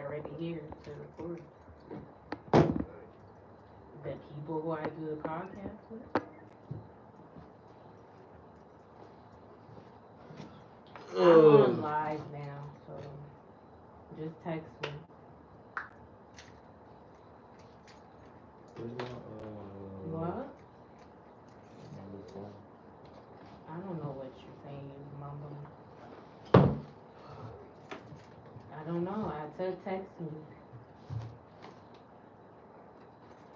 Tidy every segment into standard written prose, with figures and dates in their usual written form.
already here to record. The people who I do the podcast with. I'm on live now, so just text me. What? I don't know what you're saying, you mumbling. I don't know. I said text me.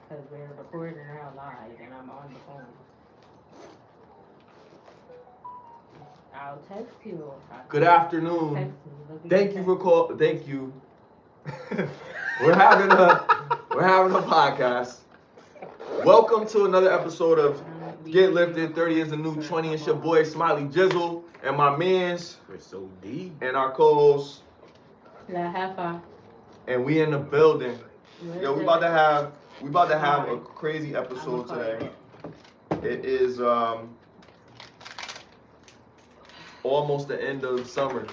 Because we're recording now live and I'm on the phone. I'll text you. Good afternoon. Text me. Thank you for calling. Thank you. We're having a podcast. Welcome to another episode of Get Lifted. 30 is the new 20. It's your boy SmileyJizzle and my man's CrisxmasOnDemand and our co-host. La Jefa. And we in the building. Yo, we about to have a crazy episode today. It is almost the end of summer.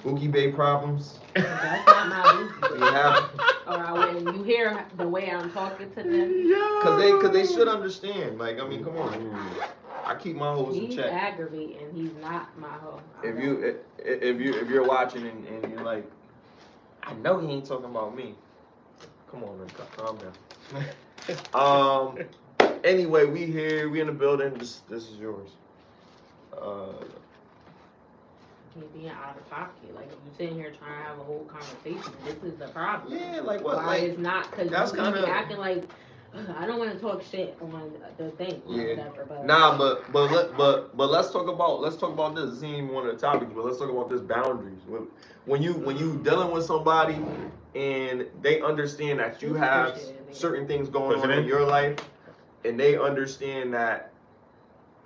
Boogie Bay problems. That's not my Boogie Bay. Yeah. Or when you hear the way I'm talking to them. Cause they should understand. Like, I mean, come on. I keep my hoes in check. He's aggravating. He's not my hoe. If you're watching and you're like, I know he ain't talking about me. Come on, man, calm down. Anyway, we here. We in the building. This is yours. He's being out of pocket. Like, you sitting here trying to have a whole conversation. This is the problem. Yeah, like what? Why Like, it's not, because that's you kinda be acting like, I don't want to talk shit on the thing. Or yeah. whatever, but Nah, but let's talk about this. This ain't even one of the topics, but let's talk about this boundaries. When you dealing with somebody and they understand that you have certain things going on in your life, and they understand that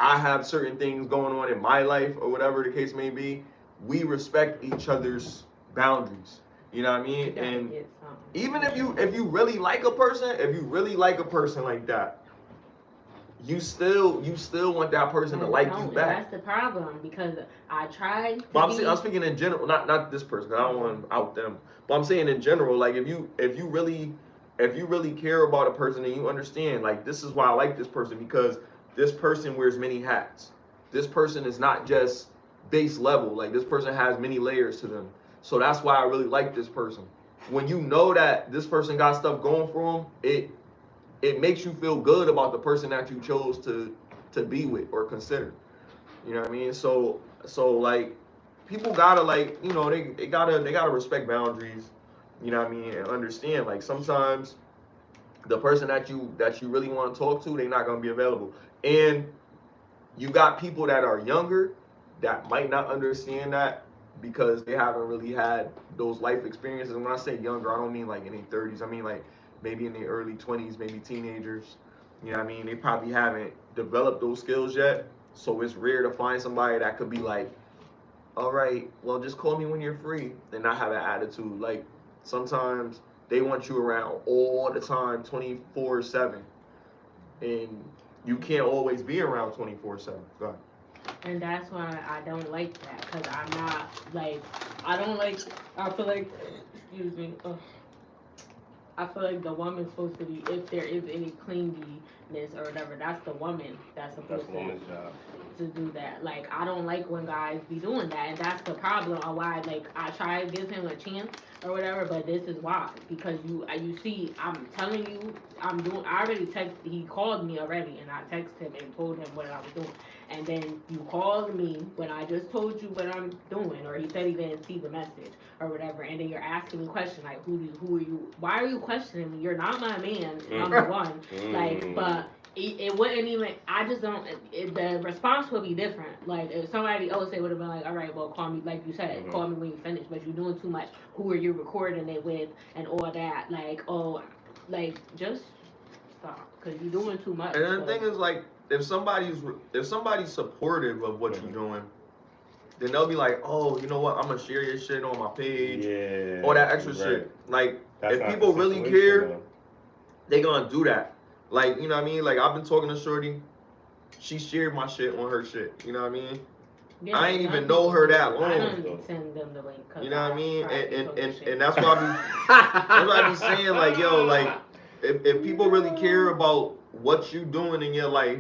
I have certain things going on in my life, or whatever the case may be, we respect each other's boundaries. You know what I mean? And even if you really like a person, like that, you still want that person to like you back. That's the problem, because I tried. But I'm speaking in general, not this person. I don't want to out them. But I'm saying in general, like if you really care about a person and you understand, like, this is why I like this person, because this person wears many hats. This person is not just base level. Like, this person has many layers to them. So that's why I really like this person. When you know that this person got stuff going for them, it makes you feel good about the person that you chose to be with or consider. You know what I mean? So like, people gotta, like, you know, they gotta respect boundaries. You know what I mean? And understand, like, sometimes the person that you really want to talk to, they're not gonna be available. And you got people that are younger that might not understand that because they haven't really had those life experiences. And when I say younger, I don't mean like in their 30s. I mean like maybe in their early 20s, maybe teenagers. You know what I mean? They probably haven't developed those skills yet. So it's rare to find somebody that could be like, all right, well, just call me when you're free, and not have an attitude. Like, sometimes they want you around all the time, 24/7. And you can't always be around 24/7. Go ahead. And that's why I don't like that, because I'm not, like, I feel like, excuse me, I feel like the woman's supposed to be, if there is any clinginess or whatever, that's the woman that's supposed to do that. Like, I don't like when guys be doing that, and that's the problem on why, like, I try to give him a chance or whatever, but this is why, because you see, I'm telling you, I already texted, he called me already, and I texted him and told him what I was doing, and then you called me when I just told you what I'm doing, or he said he didn't see the message or whatever, and then you're asking me questions like, who are you, why are you questioning me? You're not my man, number one, like, but it wouldn't even, I just don't, the response would be different. Like, if somebody else, they would have been like, all right, well, call me, like you said, call me when you finish, but you're doing too much. Who are you recording it with and all that? Like, oh, like, just stop, because you're doing too much. And the thing is, like, if somebody's supportive of what you're doing, then they'll be like, oh, you know what, I'm going to share your shit on my page. Yeah. All that extra shit. Like, that's if people really care, they're going to do that. Like, you know what I mean? Like, I've been talking to Shorty. She shared my shit on her shit. You know what I mean? Yeah, I ain't young even know people her do. that I long. don't send them the link. You know what I mean? tried to talk shit. And that's why I be saying, like, yo, like, if people really care about what you doing in your life,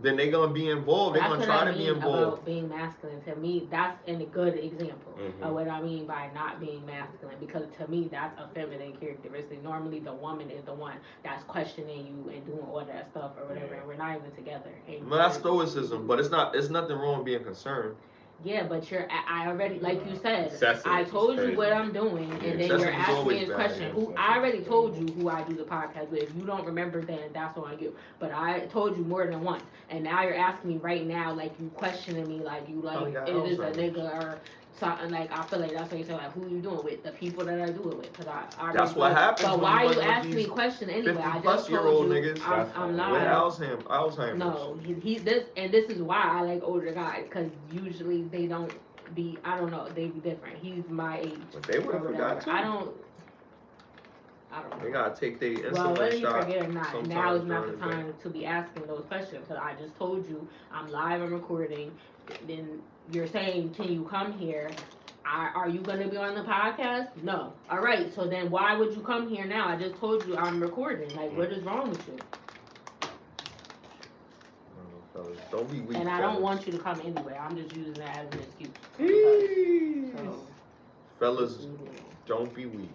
then they gonna be involved. They gonna try to be involved. About being masculine, to me, that's a good example of what I mean by not being masculine. Because to me, that's a feminine characteristic. Normally, the woman is the one that's questioning you and doing all that stuff or whatever, and we're not even together. Well, that's stoicism, but it's nothing wrong with being concerned. Yeah, but I already, like you said, Excessive I told you crazy. what I'm doing, and then you're asking me this question. I already told you who I do the podcast with. If you don't remember, then that's on you. But I told you more than once, and now you're asking me right now, like you questioning me, like you like it is a nigga or something. Like I feel like that's what you say. Like who you doing with? The people that I do it with, because I that's what happens. But why are you asking me question anyway? I just told you niggas. I'm not. With Alzheimer's. No, this is why I like older guys, because usually they don't be, I don't know, they be different. He's my age. But they would have forgot too. I don't know. They gotta take their insulin well, whether you shot. forget or not, now is not the time to be asking those questions. Because I just told you I'm live and recording. Then you're saying, can you come here? Are you going to be on the podcast? No. All right. So then why would you come here now? I just told you I'm recording. Like, what is wrong with you? Fellas, don't be weak. And I don't want you to come anyway. I'm just using that as an excuse. Fellas, don't be weak.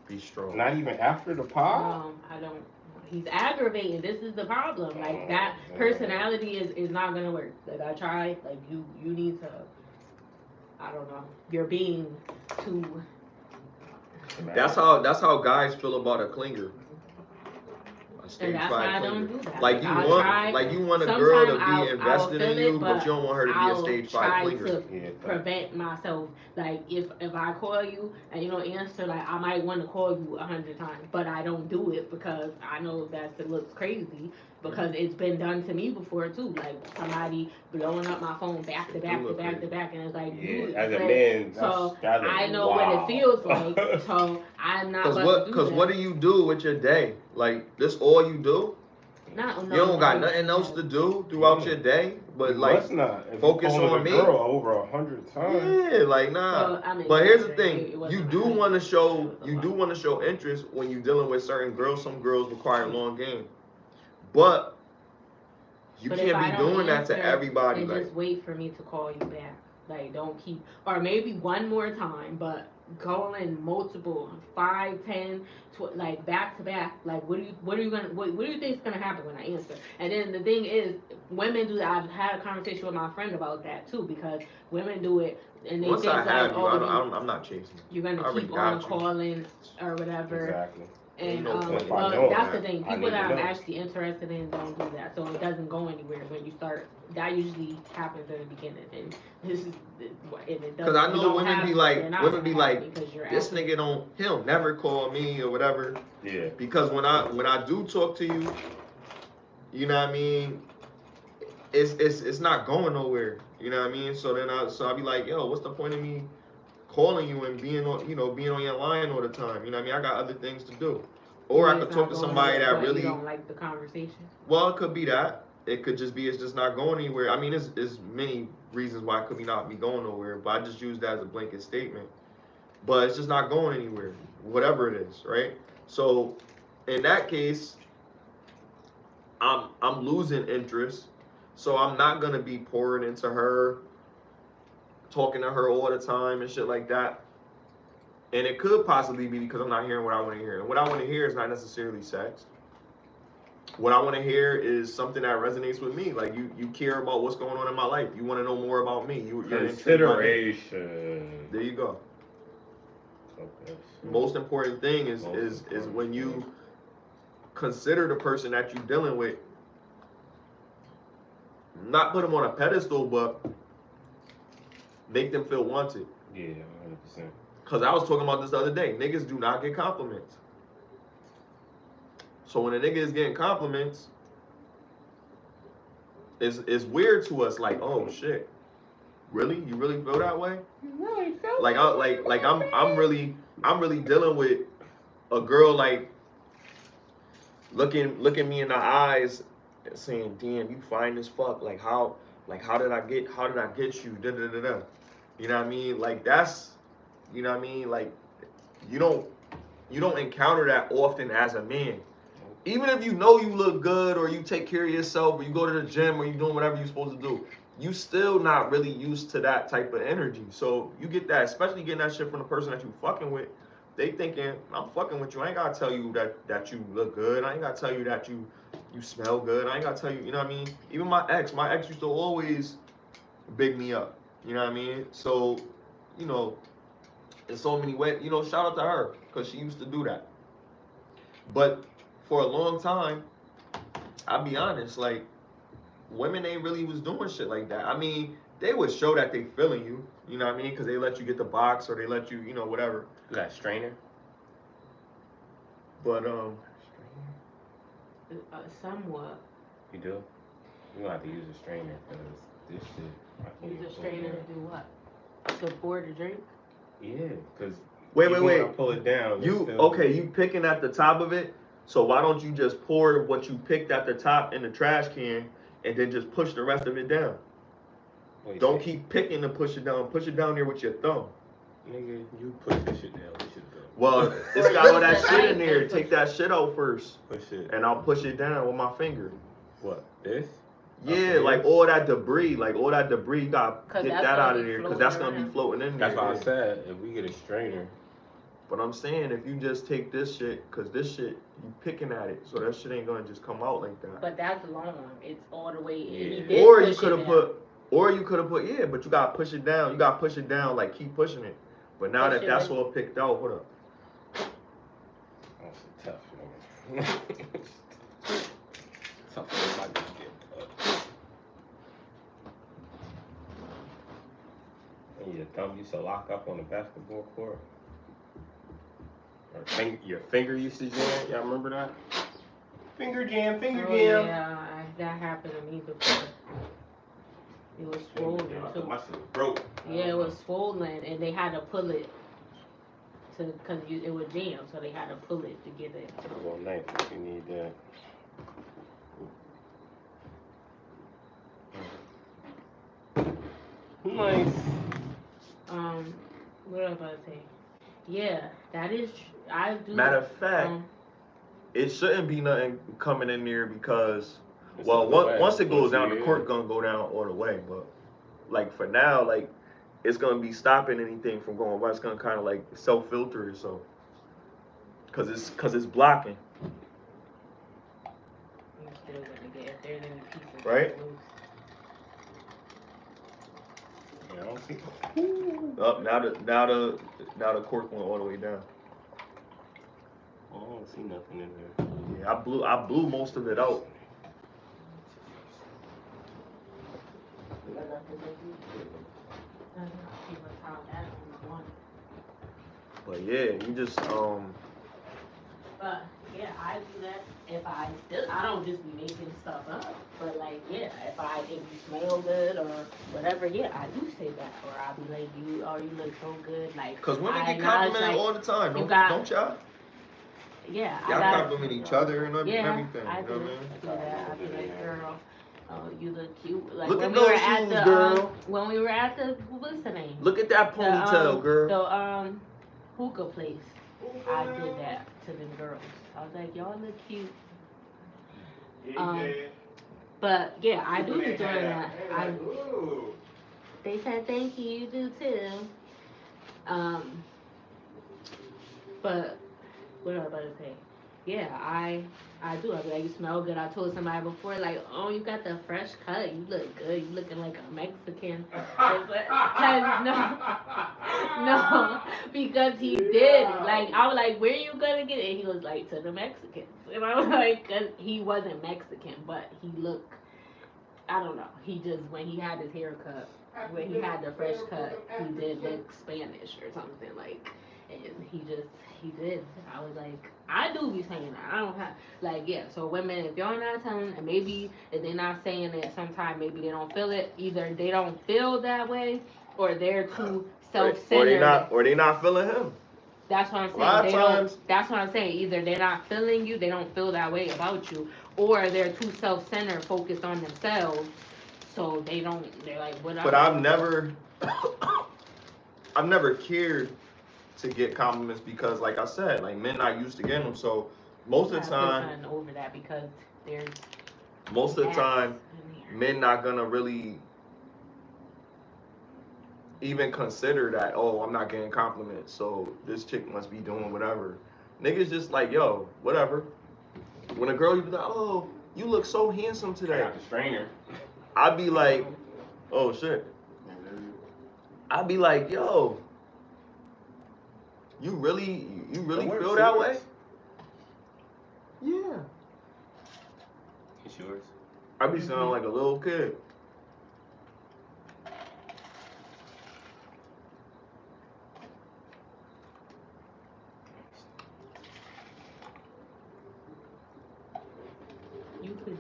Be strong. Not even after the pod? I don't. He's aggravating. This is the problem. Like, that personality is not going to work. Like, I tried. Like, you need to, I don't know. You're being too. That's how guys feel about a clinger. And that's why I don't do that. Like you want a girl to be invested in you, but you don't want her to be a stage 5 clinger. To prevent myself. Like if I call you and you don't answer, like I might want to call you 100 times, but I don't do it because I know that looks crazy. Because it's been done to me before too, like somebody blowing up my phone back to back, and it's like, as a man, so I know what it feels like. So I'm not. Because what do you do with your day? Like this, all you do? No, you don't got nothing else to do throughout your day, but like focus on me. Girl over 100 times. Yeah, like nah. So, but here's the thing: you do want to show interest when you're dealing with certain girls. Some girls require long game. But you can't be doing that to everybody. And just wait for me to call you back. Like, don't keep, or maybe one more time, but calling multiple, 5, 10, like back to back. Like, what do you think is gonna happen when I answer? And then the thing is, women do that. I've had a conversation with my friend about that too, because women do it and they think like, I'm not chasing. You're gonna keep on calling or whatever. Exactly. And well, that's the thing. People that I'm actually interested in don't do that, so it doesn't go anywhere when you start. That usually happens in the beginning, and this is because I know women be like, this nigga he'll never call me or whatever. Yeah. Because when I do talk to you, you know what I mean, it's not going nowhere. You know what I mean. So then I'll be like, yo, what's the point of me calling you and being on your line all the time? You know what I mean? I got other things to do. Or I could talk to somebody that really don't like the conversation. Well, it could be that. It could just be it's just not going anywhere. I mean, there's many reasons why it could not be going nowhere, but I just use that as a blanket statement. But it's just not going anywhere, whatever it is, right? So in that case, I'm losing interest. So I'm not gonna be pouring into her, talking to her all the time and shit like that. And it could possibly be because I'm not hearing what I want to hear. And what I want to hear is not necessarily sex. What I want to hear is something that resonates with me. Like you care about what's going on in my life. You want to know more about me. You're consideration. There you go. Okay. Most important thing is when you consider the person that you're dealing with. Not put them on a pedestal, but make them feel wanted. Yeah, 100%. Because I was talking about this the other day. Niggas do not get compliments. So when a nigga is getting compliments, it's weird to us. Like, oh shit, really? You really feel that way? You really feel like I'm really dealing with a girl like looking me in the eyes and saying, damn, you fine as fuck. Like how Like, how did I get you? Da da da da. You know what I mean? Like that's, you know what I mean? Like you don't encounter that often as a man. Even if you know you look good or you take care of yourself or you go to the gym or you doing whatever you're supposed to do, you still not really used to that type of energy. So you get that, especially getting that shit from the person that you fucking with. They thinking, I'm fucking with you. I ain't gotta tell you that you look good. I ain't gotta tell you that you smell good. I ain't gotta tell you, you know what I mean? Even my ex used to always big me up. You know what I mean? So, you know, in so many ways, you know, shout out to her because she used to do that. But for a long time, I'll be honest, like women ain't really was doing shit like that. I mean, they would show that they feeling you, you know what I mean? Because they let you get the box or they let you, you know, whatever. You got a strainer? But somewhat. You do? You gonna have to use a strainer because this shit. I can't Use a even strainer pull to do what? To pour the drink? it down. Yeah, because wait. When I pull it down. You picking at the top of it. So why don't you just pour what you picked at the top in the trash can and then just push the rest of it down? Don't keep picking to push it down. Push it down there with your thumb. Nigga, you push this shit down. This shit go. Well, it's got all that shit in there. Take that shit out first. Push it. And I'll push it down with my finger. What? This? Yeah, like all that debris. You gotta get that out of there because that's gonna be floating in there. That's why I said if we get a strainer. But I'm saying if you just take this shit, because this shit, you picking at it, so that shit ain't gonna just come out like that. But that's long. It's all the way in. Yeah. Or you could have put, yeah, but you gotta push it down. You gotta push it down, like keep pushing it. But now that's all picked out, hold up. That's tough, nigga. Tough as I can get. And your thumb used to lock up on the basketball court. Or your finger used to jam. Y'all remember that? Finger jam. Yeah, that happened to me before. It was swollen too. My shit broke. Yeah, it was swollen, and they had to pull it because it was jam, so they had to pull it to get it. Well, nice if you need that. Nice. What was I about to say? Yeah, that is. I do. Matter of fact, it shouldn't be nothing coming in there because, well, once it goes down, the cork gonna go down all the way. But like for now, like it's gonna be stopping anything from going. It's gonna kind of like self filter itself because it's blocking. You're still gonna get if there's any pieces right? loose. Yeah, I don't see. Up now the cork went all the way down. I don't see nothing in there. Yeah, I blew most of it out. But yeah, you just But yeah, I do that if I don't just be making stuff up. But like yeah, if you smell good or whatever, yeah, I do say that. Or I'll be like you look so good. Like because women get complimented all the time, don't y'all? Yeah, y'all compliment each other and everything. I you do. know what I mean? I do that. I be like, girl, oh, you look cute. Like look when at we those were shoes, at the girl. when we were at the what's the name? Look at that ponytail, girl. The hookah place. I did that to them girls. I was like, y'all look cute. But yeah, I do be doing that. They said thank you, you do too. But what was I about to say? Yeah, I do. I be like, you smell good. I told somebody before, like, oh, you got the fresh cut. You look good. You looking like a Mexican. No, because he did. Like, I was like, where you gonna get it? And he was like, to the Mexicans. And I was like, cause he wasn't Mexican, but he looked. I don't know. He just when he had his haircut, when he had the fresh cut, he did look Spanish or something like. And he did. I was like, I do be saying that. I don't have, like, yeah. So women, if y'all not telling, and maybe if they're not saying it, sometimes maybe they don't feel it. Either they don't feel that way, or they're too self-centered. Or they not feeling him. That's what I'm saying. That's what I'm saying. Either they're not feeling you, they don't feel that way about you, or they're too self-centered, focused on themselves. So they're like, whatever. But I've never cared to get compliments because, like I said, like men not used to getting them. So most of the time, over that because there's most of the time, men not gonna really even consider that. Oh, I'm not getting compliments, so this chick must be doing whatever. Niggas just like, yo, whatever. When a girl you be like, oh, you look so handsome I today, got the strainer. I'd be like, oh shit. I'd be like, yo, you really feel that way? Yeah. It's yours. I be sounding like a little kid. You could.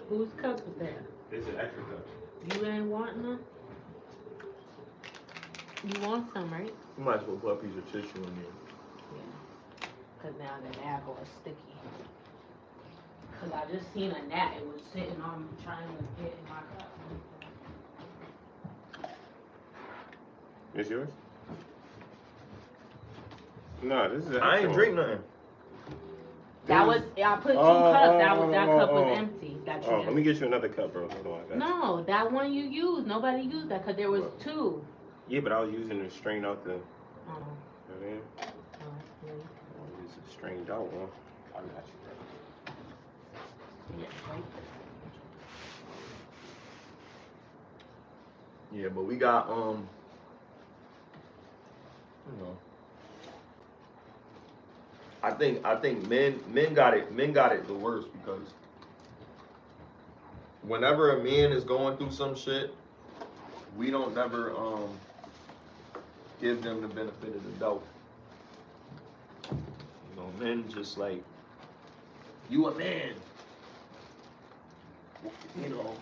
Whose cup is that? This is extra cup. You ain't want none? You want some, right? You might as well put a piece of tissue in there. Yeah. Cause now the apple is sticky. Cause I just seen a gnat. It was sitting on trying to get in my cup. It's yours? No, this is an I extra ain't drink nothing. That was, I put 2 cups. That cup was empty. That you let me get you another cup, bro. Hold on. I got you. No, that one you used. Nobody used that because there was 2. Yeah, but I was using the strained out the. Oh. You know what I mean? Yeah. I'll use the strained out one. I got you, bro. Yeah, right. Yeah, but we got you know. I think men got it the worst because whenever a man is going through some shit, we don't never give them the benefit of the doubt. You know, men just like, you a man. You know,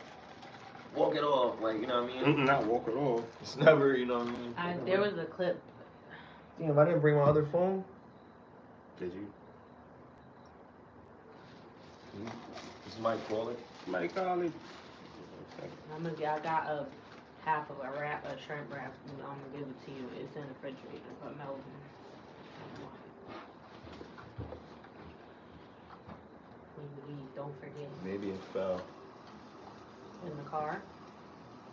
walk it off, like, you know what I mean? Not walk it off. It's never, you know what I mean? There was a clip. Damn, I didn't bring my other phone. Did you? Is Mike calling? Mike calling. I got a half of a wrap, a shrimp wrap. I'm gonna give it to you. It's in the refrigerator, but Melvin. When you leave, don't forget. Maybe it fell. In the car?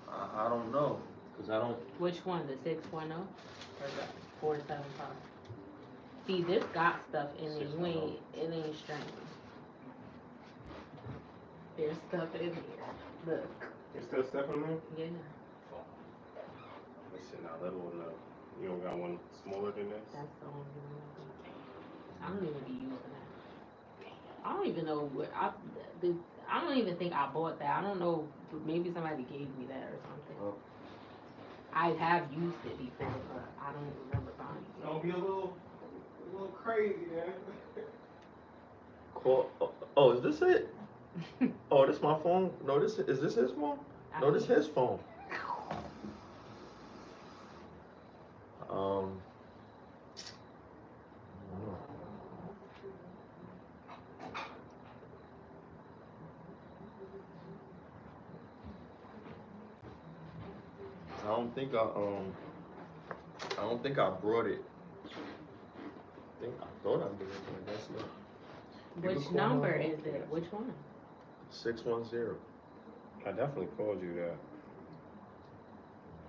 I don't know, cause I don't. Which one, the 610 or the 475? See, this got stuff in it. It ain't strange. There's stuff in here. Look. There's still stuff in there? Yeah. Listen, now that one, you don't got one smaller than this? That's the only one. I don't even be using that. I don't even know what I don't even think I bought that. I don't know. Maybe somebody gave me that or something. Oh. I have used it before, but I don't remember buying it. Don't be a little crazy, man. Cool. Oh, is this it? Oh, this my phone? No, is this his phone? No, this his phone. I don't think I brought it. I thought I did, but that's not. Which number is it? Which one? 610. I definitely called you that.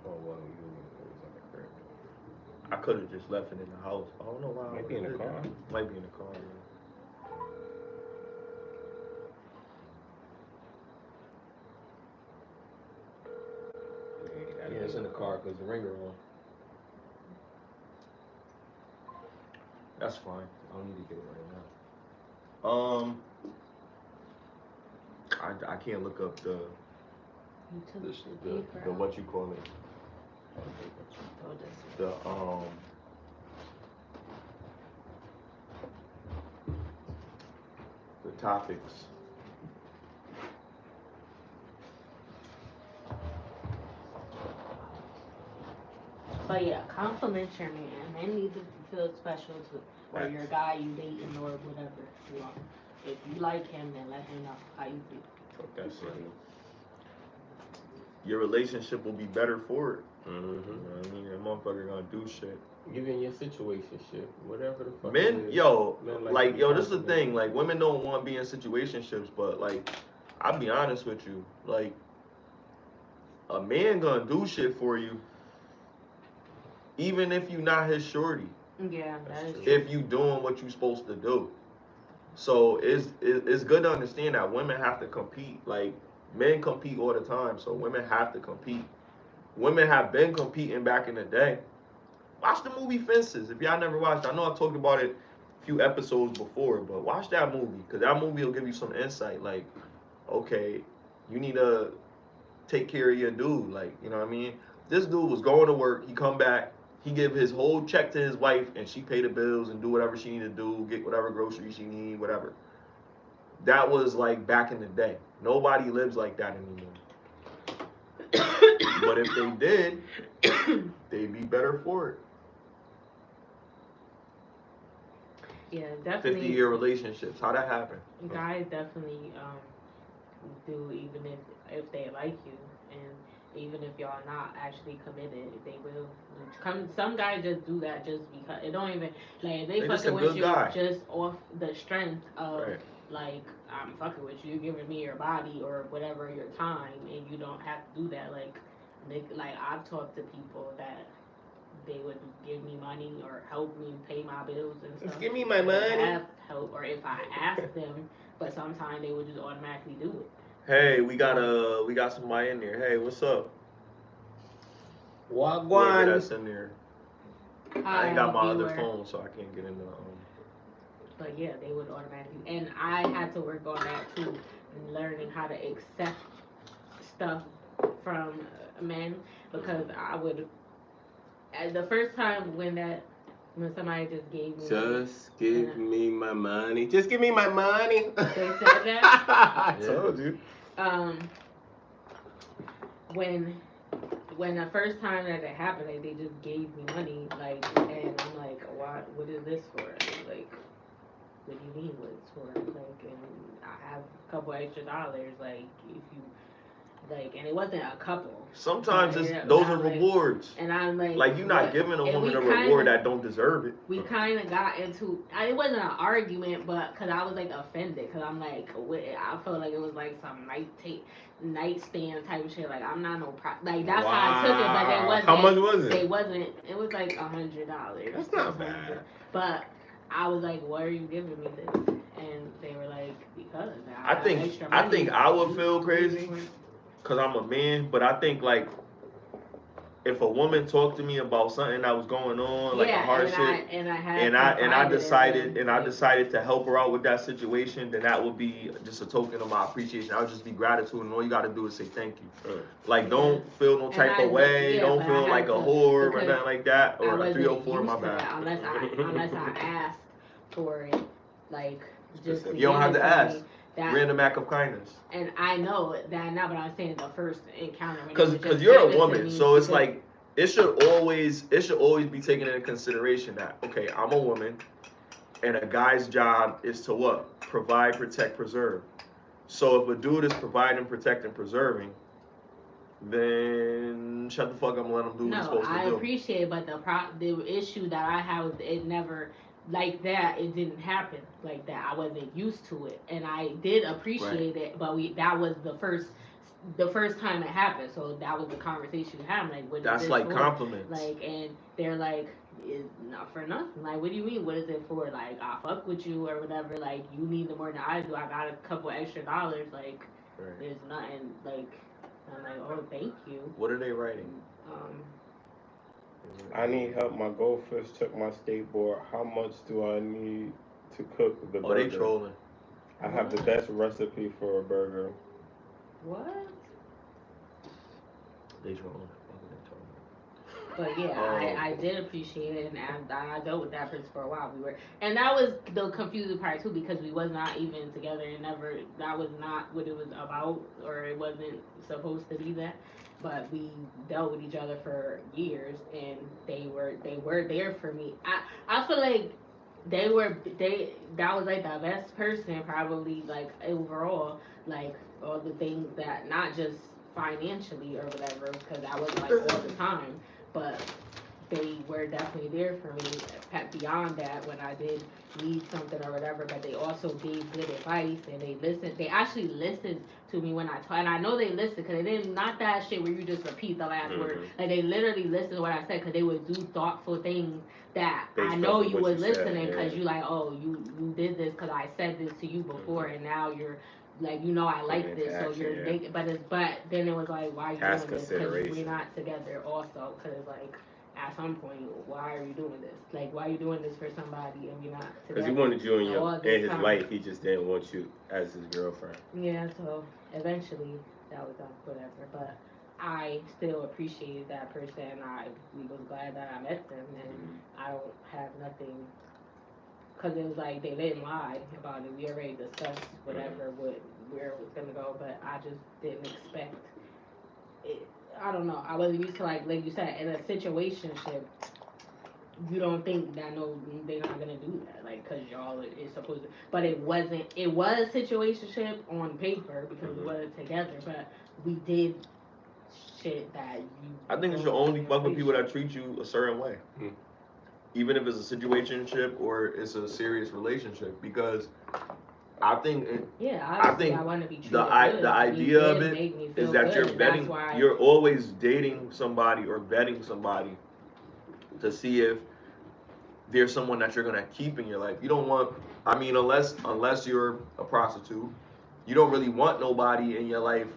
Oh, well, you was in the crib. I could have just left it in the house. I don't know why. Might be in the car. Might be in the car, yeah. Yeah, it's in the car because the ringer on. That's fine. I don't need to get it right now. I can't look up the what you call it. The topics. But yeah, compliment your man. Men need to feel special too. Or your guy you dating or whatever you want. If you like him, then let him know how you feel. Fuck that shit. your relationship will be better for it. Mm-hmm. You know what I mean? That motherfucker gonna do shit. Even your situation shit, whatever the fuck. Men, it is. yo, Men like, to yo, be this is the complimented. thing. Like, women don't want to be in situationships, but like, I'll be honest with you. Like, a man gonna do shit for you, even if you not his shorty. Yeah, that is true. If you doing what you supposed to do. So it's good to understand that women have to compete. Like, men compete all the time, so women have to compete. Women have been competing back in the day. Watch the movie Fences. If y'all never watched, I know I talked about it a few episodes before, but watch that movie, because that movie will give you some insight. Like, okay, you need to take care of your dude. Like, you know what I mean? This dude was going to work. He come back. He give his whole check to his wife, and she pay the bills and do whatever she need to do, get whatever groceries she need, whatever. That was like back in the day. Nobody lives like that anymore. But if they did, they'd be better for it. Yeah, definitely. 50-year relationships. How that happen? Guys definitely do, even if they like you, and even if y'all not actually committed, they will come. Some guys just do that just because it don't even like they just a fucking with good you guy. just off the strength of Right. like, I'm fucking with you, you're giving me your body or whatever, your time, and you don't have to do that. Like I've talked to people that they would give me money or help me pay my bills and stuff. Just give me my If I money. have help, or if I ask them, but sometimes they would just automatically do it. Hey, we got somebody in there. Hey, what's up? Whoever Wagwan. that's in there. I ain't got my other phone, so I can't get into. But yeah, they would automatically, and I had to work on that too, learning how to accept stuff from men, because I would. The first time when somebody just gave me Just give me my money. Just give me my money. They said that? I told you. When the first time that it happened, like, they just gave me money, like, and I'm like, what is this for? Like, what do you mean what it's for? Like, and I have a couple extra dollars, like, if you, like, and it wasn't a couple. Sometimes those are rewards. And I'm like you're not giving a woman a reward that don't deserve it. We kind of got into, it wasn't an argument, but because I was like offended, because I'm like, I felt like it was like some nightstand type of shit. Like, I'm not like, that's how I took it, but they wasn't. How much was it? It was like $100. That's not bad. But I was like, why are you giving me this? And they were like, because I think I would feel crazy because I'm a man, but I think, like, if a woman talked to me about something that was going on, like a hardship, and I decided to help her out with that situation, then that would be just a token of my appreciation. I would just be gratitude, and all you got to do is say thank you. Like, don't feel no type of way, don't feel like a whore or nothing like that, or a 304. My bad. Unless I asked for it, like, just you don't have to ask. Random act of kindness. And I know that now, but I'm saying the first encounter. Because you're a woman, so it's like it should always be taken into consideration that, okay, I'm a woman, and a guy's job is to what? Provide, protect, preserve. So if a dude is providing, protecting, preserving, then shut the fuck up and let him do what he's supposed to do. No, I appreciate it, but the issue that I have was it never. Like that, it didn't happen like that. I wasn't used to it, and I did appreciate it. But that was the first time it happened. So that was the conversation we had. Like, what is that's this like for? compliments. Like, and they're like, it's not for nothing. Like, what do you mean? What is it for? Like, I fuck with you or whatever. Like, you need the more than I do. I got a couple extra dollars. Like, there's nothing. Like, I'm like, oh, thank you. What are they writing? I need help. My goldfish took my skateboard. How much do I need to cook the burger? Oh, they trolling. I have the best recipe for a burger. What? They trolling. But yeah, I did appreciate it, and I dealt with that person for a while. And that was the confusing part too, because we was not even together, and that was not what it was about, or it wasn't supposed to be that. But we dealt with each other for years, and they were there for me. I feel like that was like the best person, probably, like, overall, like, all the things that, not just financially or whatever, because I wasn't like all the time, but they were definitely there for me beyond that when I did need something or whatever. But they also gave good advice and they listened. They actually listened to me when I talk, and I know they listened because they didn't not that shit where you just repeat the last word. Like they literally listened to what I said because they would do thoughtful things that Based I know off of you what was you said, listening because yeah. you like, oh, you did this because I said this to you before, and now you're like, you know, I like Putting this, into so action, you're yeah. making, but then it was like, why are you Past doing this? Because consideration. we're not together also, because like, at some point, why are you doing this? Like, why are you doing this for somebody and we're not together? Because he wanted you all in this his time. life, he just didn't want you as his girlfriend. Yeah, so eventually that was whatever, but I still appreciated that person. We was glad that I met them, and I don't have nothing, because it was like they didn't lie about it. We already discussed whatever, where it was gonna go, but I just didn't expect it. I don't know. I wasn't used to like you said, in a situationship, you don't think that no, they're not gonna do that, like, cause y'all is supposed to. But it wasn't. It was situationship on paper because we were together, but we did shit that you. I think you should only fuck with people that treat you a certain way, even if it's a situationship or it's a serious relationship. Because I think I think I want to be treated the good. idea of it is that you're vetting. You're always dating somebody or vetting somebody to see if there's someone that you're gonna keep in your life. You don't want, I mean, unless you're a prostitute, you don't really want nobody in your life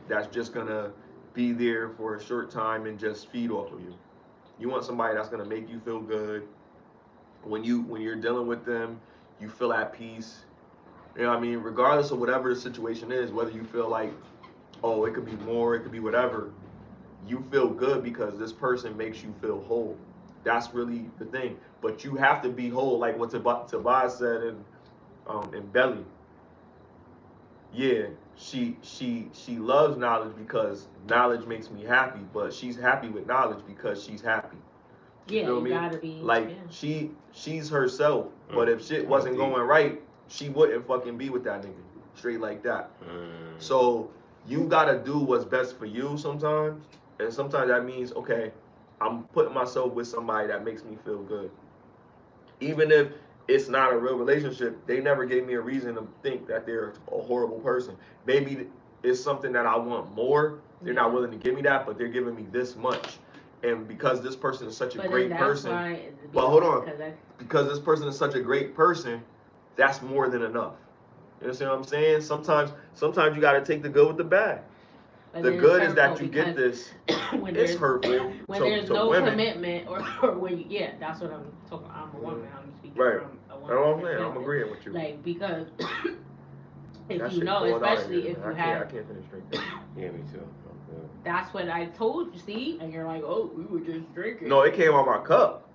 that's just gonna be there for a short time and just feed off of you. You want somebody that's gonna make you feel good. When you're dealing with them, you feel at peace. You know what I mean? Regardless of whatever the situation is, whether you feel like, oh, it could be more, it could be whatever, you feel good because this person makes you feel whole. That's really the thing. But you have to be whole, like what Tobias said in Belly. Yeah, she loves knowledge because knowledge makes me happy, but she's happy with knowledge because she's happy. You feel me? Gotta be like she's herself, but if shit wasn't going right, she wouldn't fucking be with that nigga. Straight like that. So you gotta do what's best for you sometimes, and sometimes that means, okay, I'm putting myself with somebody that makes me feel good. Even if it's not a real relationship, they never gave me a reason to think that they're a horrible person. Maybe it's something that I want more. They're not willing to give me that, but they're giving me this much. And because this person is such a great person, but hold on, because this person is such a great person, that's more than enough. You understand what I'm saying? Sometimes you got to take the good with the bad. The good is that you get this. It's hurtful. When there's no commitment, or when that's what I'm talking about. I'm a woman. I'm speaking from a woman. That's what I'm saying. I'm agreeing with you. Like, because if that you know, especially if you have. I can't finish drinking. Yeah, me too. That's what I told you. See, and you're like, oh, we were just drinking. No, it came out my cup.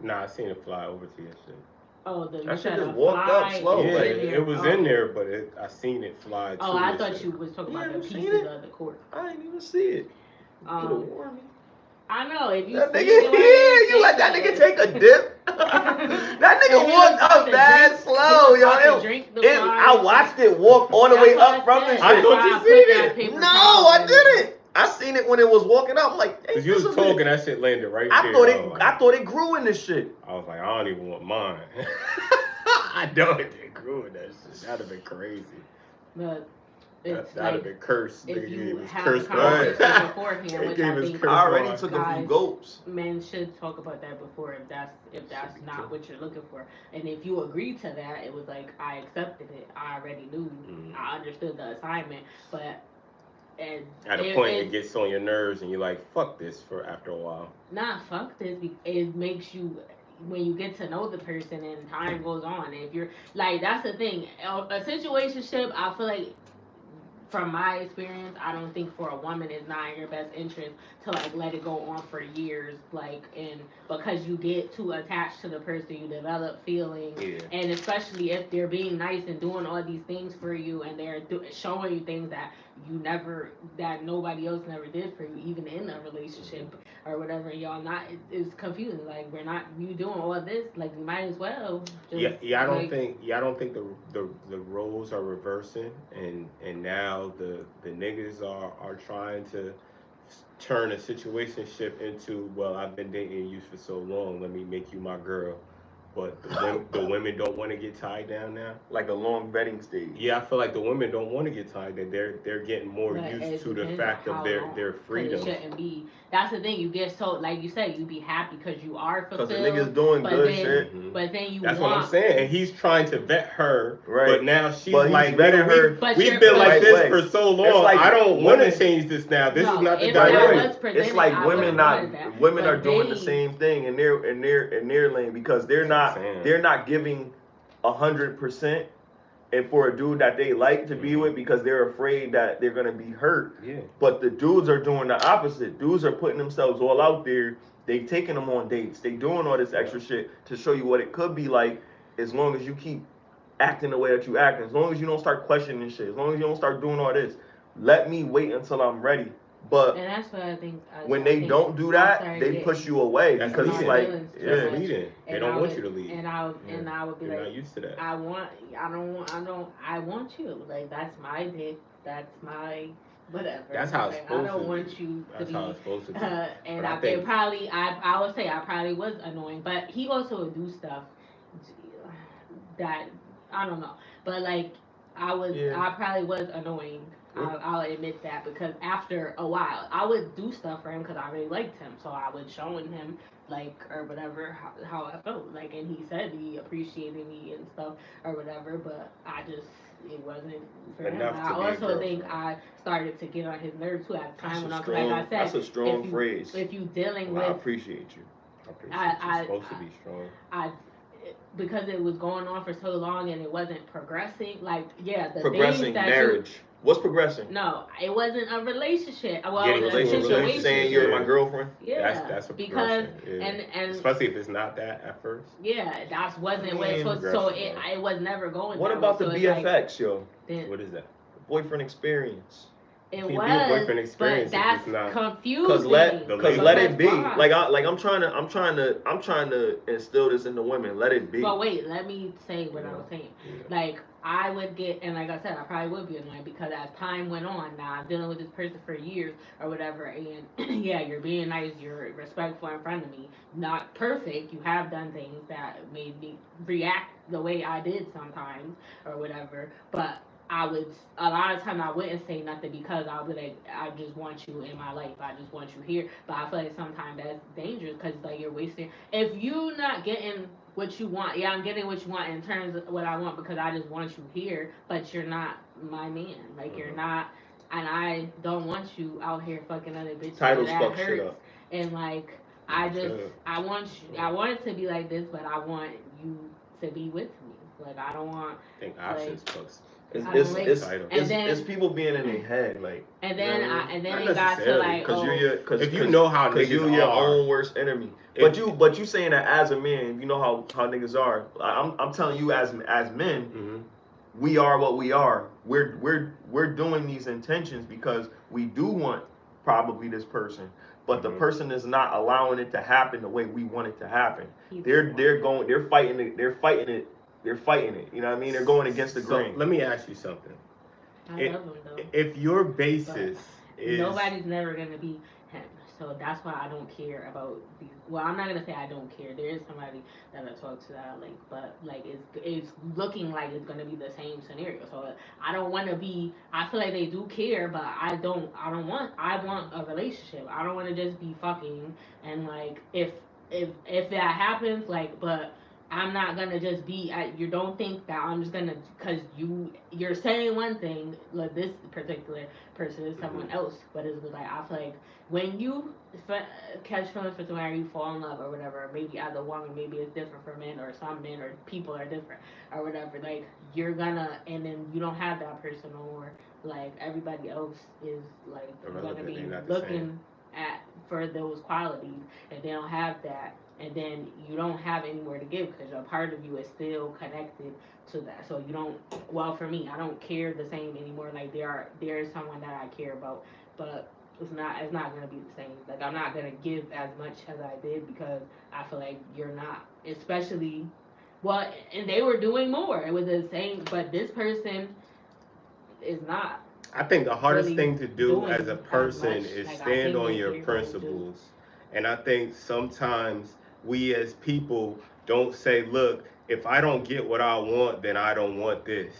Nah, I seen it fly over to your shit. Oh, that shit just walked up slow. Yeah, it was in there, but I seen it fly. Oh, I thought you was talking about the pieces of the cork. I didn't even see it. You could have warned me. I know, if you that nigga, you let that nigga take a dip. That nigga walked up bad slow, yo. I watched it walk all the way up from the shit. I thought you seen it. No, I didn't. I seen it when it was walking up. I'm like, hey, cause you was talking, that shit landed right there. I thought it grew in this shit. I was like, I don't even want mine. I know it grew in that shit. That'd have been crazy. But that'd have been cursed. If you have cursed a conversation beforehand, which I think I already took a few gulps. Men should talk about that before if that's not what you're looking for. And if you agree to that, it was like, I accepted it. I already knew. I understood the assignment, but. And at a point it gets on your nerves and you're like, fuck this for after a while. Nah, fuck this. It makes you, when you get to know the person and time goes on, if you're like, that's the thing, a situationship, I feel like, from my experience, I don't think for a woman it's not in your best interest to like let it go on for years, like, and because you get too attached to the person, you develop feelings, and especially if they're being nice and doing all these things for you and they're showing you things that that nobody else never did for you, even in a relationship or whatever. Y'all not, it's confusing. Like, we're not, you doing all this, like, you might as well just, I don't like, think the roles are reversing, and now the niggas are trying to turn a situationship into, well, I've been dating you for so long, let me make you my girl. But the women don't want to get tied down now. Like a long vetting stage. Yeah, I feel like the women don't want to get tied down. They're getting more but it used to the depends fact on of how their long, their 'cause freedom. it shouldn't be. That's the thing. You get so, like you said, you be happy because you are Because the fulfilled. niggas doing but good then, shit. But then you That's want. what I'm saying. And he's trying to vet her, Right. but now she's But he's like, vetting nigga, her. But we've you're- been but- like Right this way. for so long. It's like I don't want to women- change this now. This No, is not the if that direction. was presented, It's like I women would've not wanted that. women But are doing the they- same thing in their lane because they're not Saying. they're not giving 100% and for a dude that they like to be with because they're afraid that they're gonna be hurt. Yeah. But the dudes are doing the opposite. Dudes are putting themselves all out there. They taking them on dates. They doing all this extra shit to show you what it could be like as long as you keep acting the way that you acting. As long as you don't start questioning shit. As long as you don't start doing all this. Let me wait until I'm ready. But And that's what I think. when they don't do that, they push you away That's because it's leading. like, That's yeah. leading. They don't want you to leave. And I would be You're like, not used to that. I want you. Like, that's my dick. That's my whatever. That's how it's Like, supposed I don't to want be. you to That's be. how it's supposed to be. And But I I think- I would say I probably was annoying, but he also would do stuff that I don't know. But like I probably was annoying. I'll admit that because after a while, I would do stuff for him because I really liked him. So I would showing him like or whatever how I felt like, and he said he appreciated me and stuff or whatever. But it wasn't for him. Enough And to I be a also think girlfriend. I started to get on his nerves too at the time when I was Strong- like I said. that's a strong if you, phrase. If you dealing Well, I with appreciate you. You're supposed to be strong. because it was going on for so long and it wasn't progressing. Like, the Progressing things that marriage. What's progressing? No, it wasn't a relationship. Well, Getting a into a situation. relationship. Saying you're my girlfriend. Yeah, That's a because progression. Yeah. and especially if it's not that at first. yeah, that wasn't what it was. So Progression, it was never going. What that about way. the So it's BFX, yo? Then What is that? Boyfriend experience. it Can't be a was, boyfriend experience but if that's it's not- confusing. Cause let it be. why? Like I'm trying to instill this in the women. Let it be. But wait, let me say what I was saying. Yeah. Like, I would get, and like I said, I probably would be annoyed because as time went on, now I'm dealing with this person for years or whatever, and yeah, you're being nice, you're respectful in front of me. Not perfect, you have done things that made me react the way I did sometimes or whatever, but a lot of times I wouldn't say nothing because I would be like, I just want you in my life, I just want you here. But I feel like sometimes that's dangerous because like you're wasting. If you not getting what you want, yeah, I'm getting what you want in terms of what I want because I just want you here, but you're not my man. Like you're not, and I don't want you out here fucking other bitches. Titles that fuck hurts. shit up. And like I want it to be like this, but I want you to be with me. Like I don't want. I think options fucks. It's people being in their head, like. And then not it got to like, if you know how niggas you're your own worst enemy. But you saying that as a man, you know how niggas are. I'm telling you as men, we are what we are. We're doing these intentions because we do want probably this person, but the person is not allowing it to happen the way we want it to happen. They're fighting it. You know what I mean? They're going against the grain. Let me ask you something. I love him though. If your basis is nobody's never gonna be him, so that's why I don't care about these. Well, I'm not gonna say I don't care. There is somebody that I talk to that I like, but like it's looking like it's gonna be the same scenario. So I don't want to be. I feel like they do care, but I want. I want a relationship. I don't want to just be fucking and like if that happens, like, but. I'm not gonna just be. You don't think that I'm just gonna because you're saying one thing. Like this particular person is someone else, but it's like I feel like when you catch feelings for somebody, you fall in love or whatever. Maybe as a woman, maybe it's different for men or some men or people are different or whatever. Like you're gonna, and then you don't have that person no more. Like everybody else is like gonna be looking at for those qualities, and they don't have that. and then you don't have anywhere to give because a part of you is still connected to that. So you don't. Well, for me, I don't care the same anymore. Like there is someone that I care about, but it's not gonna be the same. Like I'm not gonna give as much as I did because I feel like you're not, especially. Well, and they were doing more. It was the same, but this person is not I think the hardest really thing to do doing as a as person much. is Like I stand think on that your they're gonna do. principles. And I think sometimes we as people don't say, look, if I don't get what I want, then I don't want this.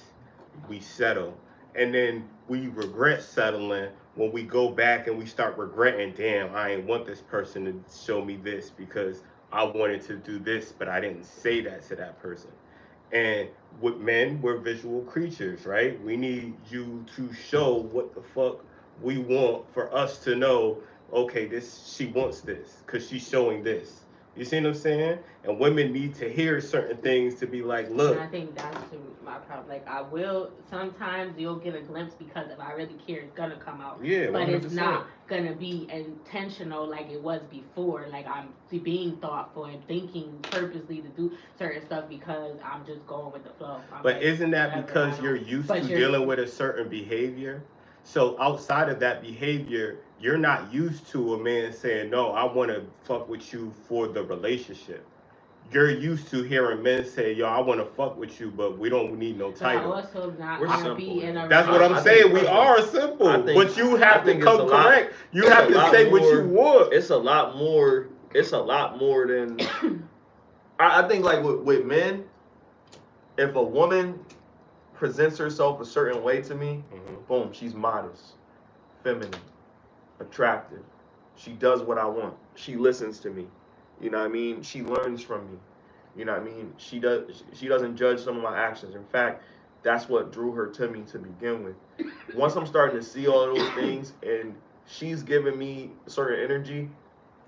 We settle. And then we regret settling when we go back and we start regretting, damn, I ain't want this person to show me this because I wanted to do this, but I didn't say that to that person. And with men, we're visual creatures, right? We need you to show what the fuck we want for us to know, okay, this she wants this because she's showing this. You see what I'm saying? And women need to hear certain things to be like, And look, I think that's my problem. Like I will sometimes you'll get a glimpse because if I really care, it's gonna come out. Yeah, But it's 100%. not gonna be intentional like it was before. Like I'm being thoughtful and thinking purposely to do certain stuff because I'm just going with the flow. I'm but like, isn't that whatever, I because you're don't. used to But you're dealing with a certain behavior? So outside of that behavior, you're not used to a man saying, no, I want to fuck with you for the relationship. You're used to hearing men say, yo, I want to fuck with you, but we don't need no but I title. also not We're gonna simple, be in yo. a That's what I'm I saying. think We relationship. are I simple, think but you I have to think it's a come lot. correct. You It's a have to lot say what you more. want. It's a lot more. It's a lot more than. I think like with men, if a woman presents herself a certain way to me, boom, she's modest, feminine, attractive. She does what I want. She listens to me. You know what I mean? She learns from me. You know what I mean? She doesn't judge some of my actions. In fact, that's what drew her to me to begin with. Once I'm starting to see all those things and she's giving me certain energy,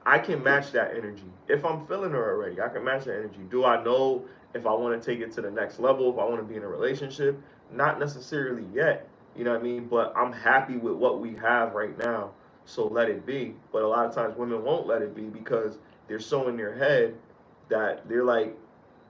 I can match that energy. If I'm feeling her already, I can match that energy. Do I know if I want to take it to the next level, if I want to be in a relationship? Not necessarily yet, you know what I mean? But I'm happy with what we have right now, so let it be. But a lot of times women won't let it be because they're so in their head that they're like,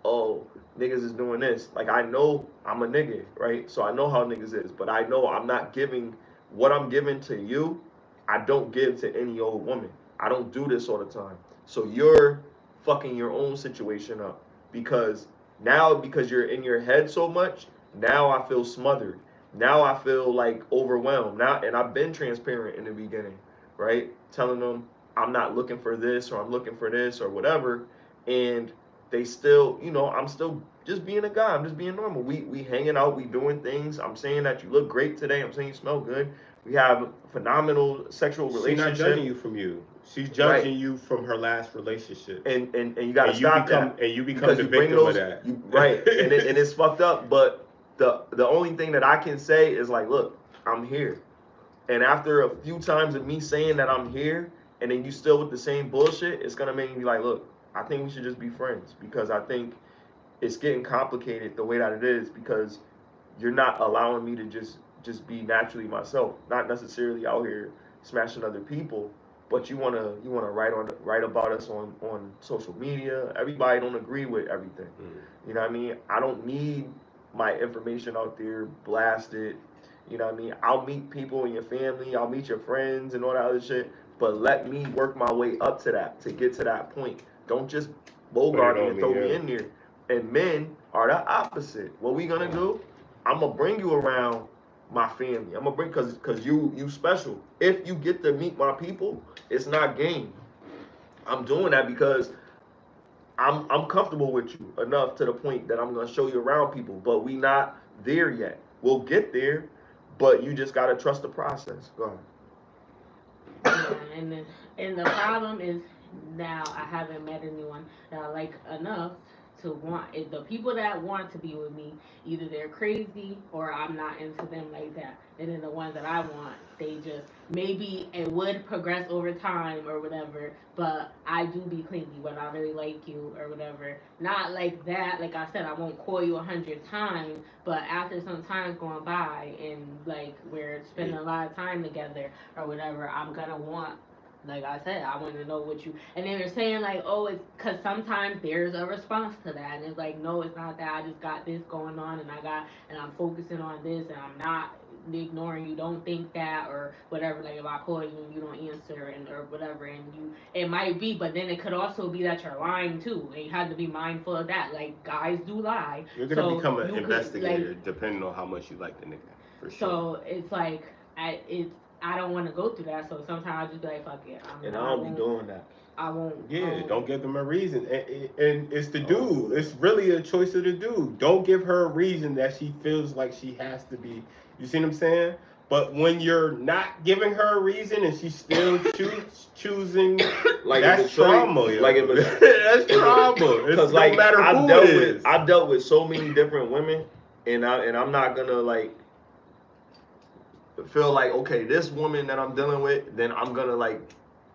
oh, niggas is doing this. Like, I know I'm a nigga, right? So I know how niggas is, but I know I'm not giving what I'm giving to you, I don't give to any old woman. I don't do this all the time. So you're fucking your own situation up because now, because you're in your head so much, now I feel smothered. Now I feel like overwhelmed. Now, and I've been transparent in the beginning, right? Telling them I'm not looking for this or I'm looking for this or whatever. And they still, I'm still just being a guy. I'm just being normal. We hanging out, we doing things. I'm saying that you look great today. I'm saying you smell good. We have phenomenal sexual She's not judging relationship. you from you. She's Right. judging you from her last relationship. And you gotta stop that. And you become Because the you bring victim of those that. right. And it's fucked up. But the only thing that I can say is like, look, I'm here. And after a few times of me saying that I'm here, and then you still with the same bullshit, it's gonna make me be like, look, I think we should just be friends because I think it's getting complicated the way that it is because you're not allowing me to just be naturally myself, not necessarily out here smashing other people, but you wanna write about us on social media. Everybody don't agree with everything. You know what I mean? I don't need my information out there blasted. You know what I mean? I'll meet people in your family, I'll meet your friends and all that other shit, but let me work my way up to that to get to that point. Don't just bogart me and throw me in there. And men are the opposite. What we gonna do? I'm gonna bring you around my family. I'm gonna bring cause you special. If you get to meet my people, it's not game. I'm doing that because I'm comfortable with you enough to the point that I'm gonna show you around people. But we not there yet. We'll get there, but you just gotta trust the process. Go ahead. Yeah, and the problem is now I haven't met anyone that I like enough to want it. The people that want to be with me, either they're crazy or I'm not into them like that. And then the ones that I want, they just maybe it would progress over time or whatever. But I do be clingy when I really like you or whatever. Not like that. Like I said, I won't call you 100 times. But after some time going by and like we're spending a lot of time together or whatever, I'm gonna want Like I said, I want to know what you. And then they're saying like, oh, it's because sometimes there's a response to that, and it's like, no, it's not that. I just got this going on, and I'm focusing on this, and I'm not ignoring you. Don't think that or whatever. Like if I call you and you don't answer and or whatever, and you, it might be, but then it could also be that you're lying too, and you have to be mindful of that. Like guys do lie. You're gonna So become an you could, investigator like, depending on how much you like the nigga, for sure. so it's like I don't want to go through that. So sometimes I just be like, fuck it. And I don't be doing that. I won't. Yeah, don't give them a reason. And it's the Oh. dude. It's really a choice of the dude. Don't give her a reason that she feels like she has to be. You see what I'm saying? But when you're not giving her a reason and she's still choosing, Like that's trauma. Yo. Like that's trauma. It's like no matter who I've dealt with so many different women, and I'm not gonna like feel like, okay, this woman that I'm dealing with, then I'm gonna like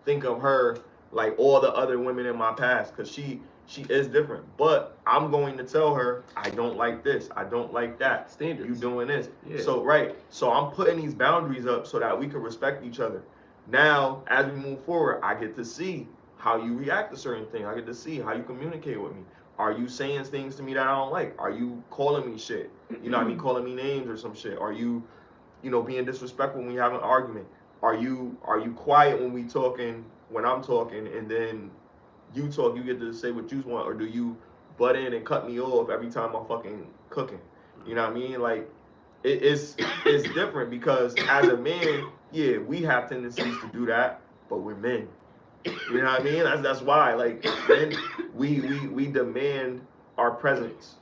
think of her like all the other women in my past, because she is different. But I'm going to tell her, I don't like this, I don't like that. Standards. You doing this. Yeah. So right. So I'm putting these boundaries up so that we can respect each other. Now, as we move forward, I get to see how you react to certain things. I get to see how you communicate with me. Are you saying things to me that I don't like? Are you calling me shit? You know what I mean? Calling me names or some shit? Are you being disrespectful when we have an argument? Are you quiet when when I'm talking, and then you talk, you get to say what you want, or do you butt in and cut me off every time I'm fucking cooking? You know what I mean? Like, it's different, because as a man, yeah, we have tendencies to do that, but we're men. You know what I mean? That's why, like, then we demand our presence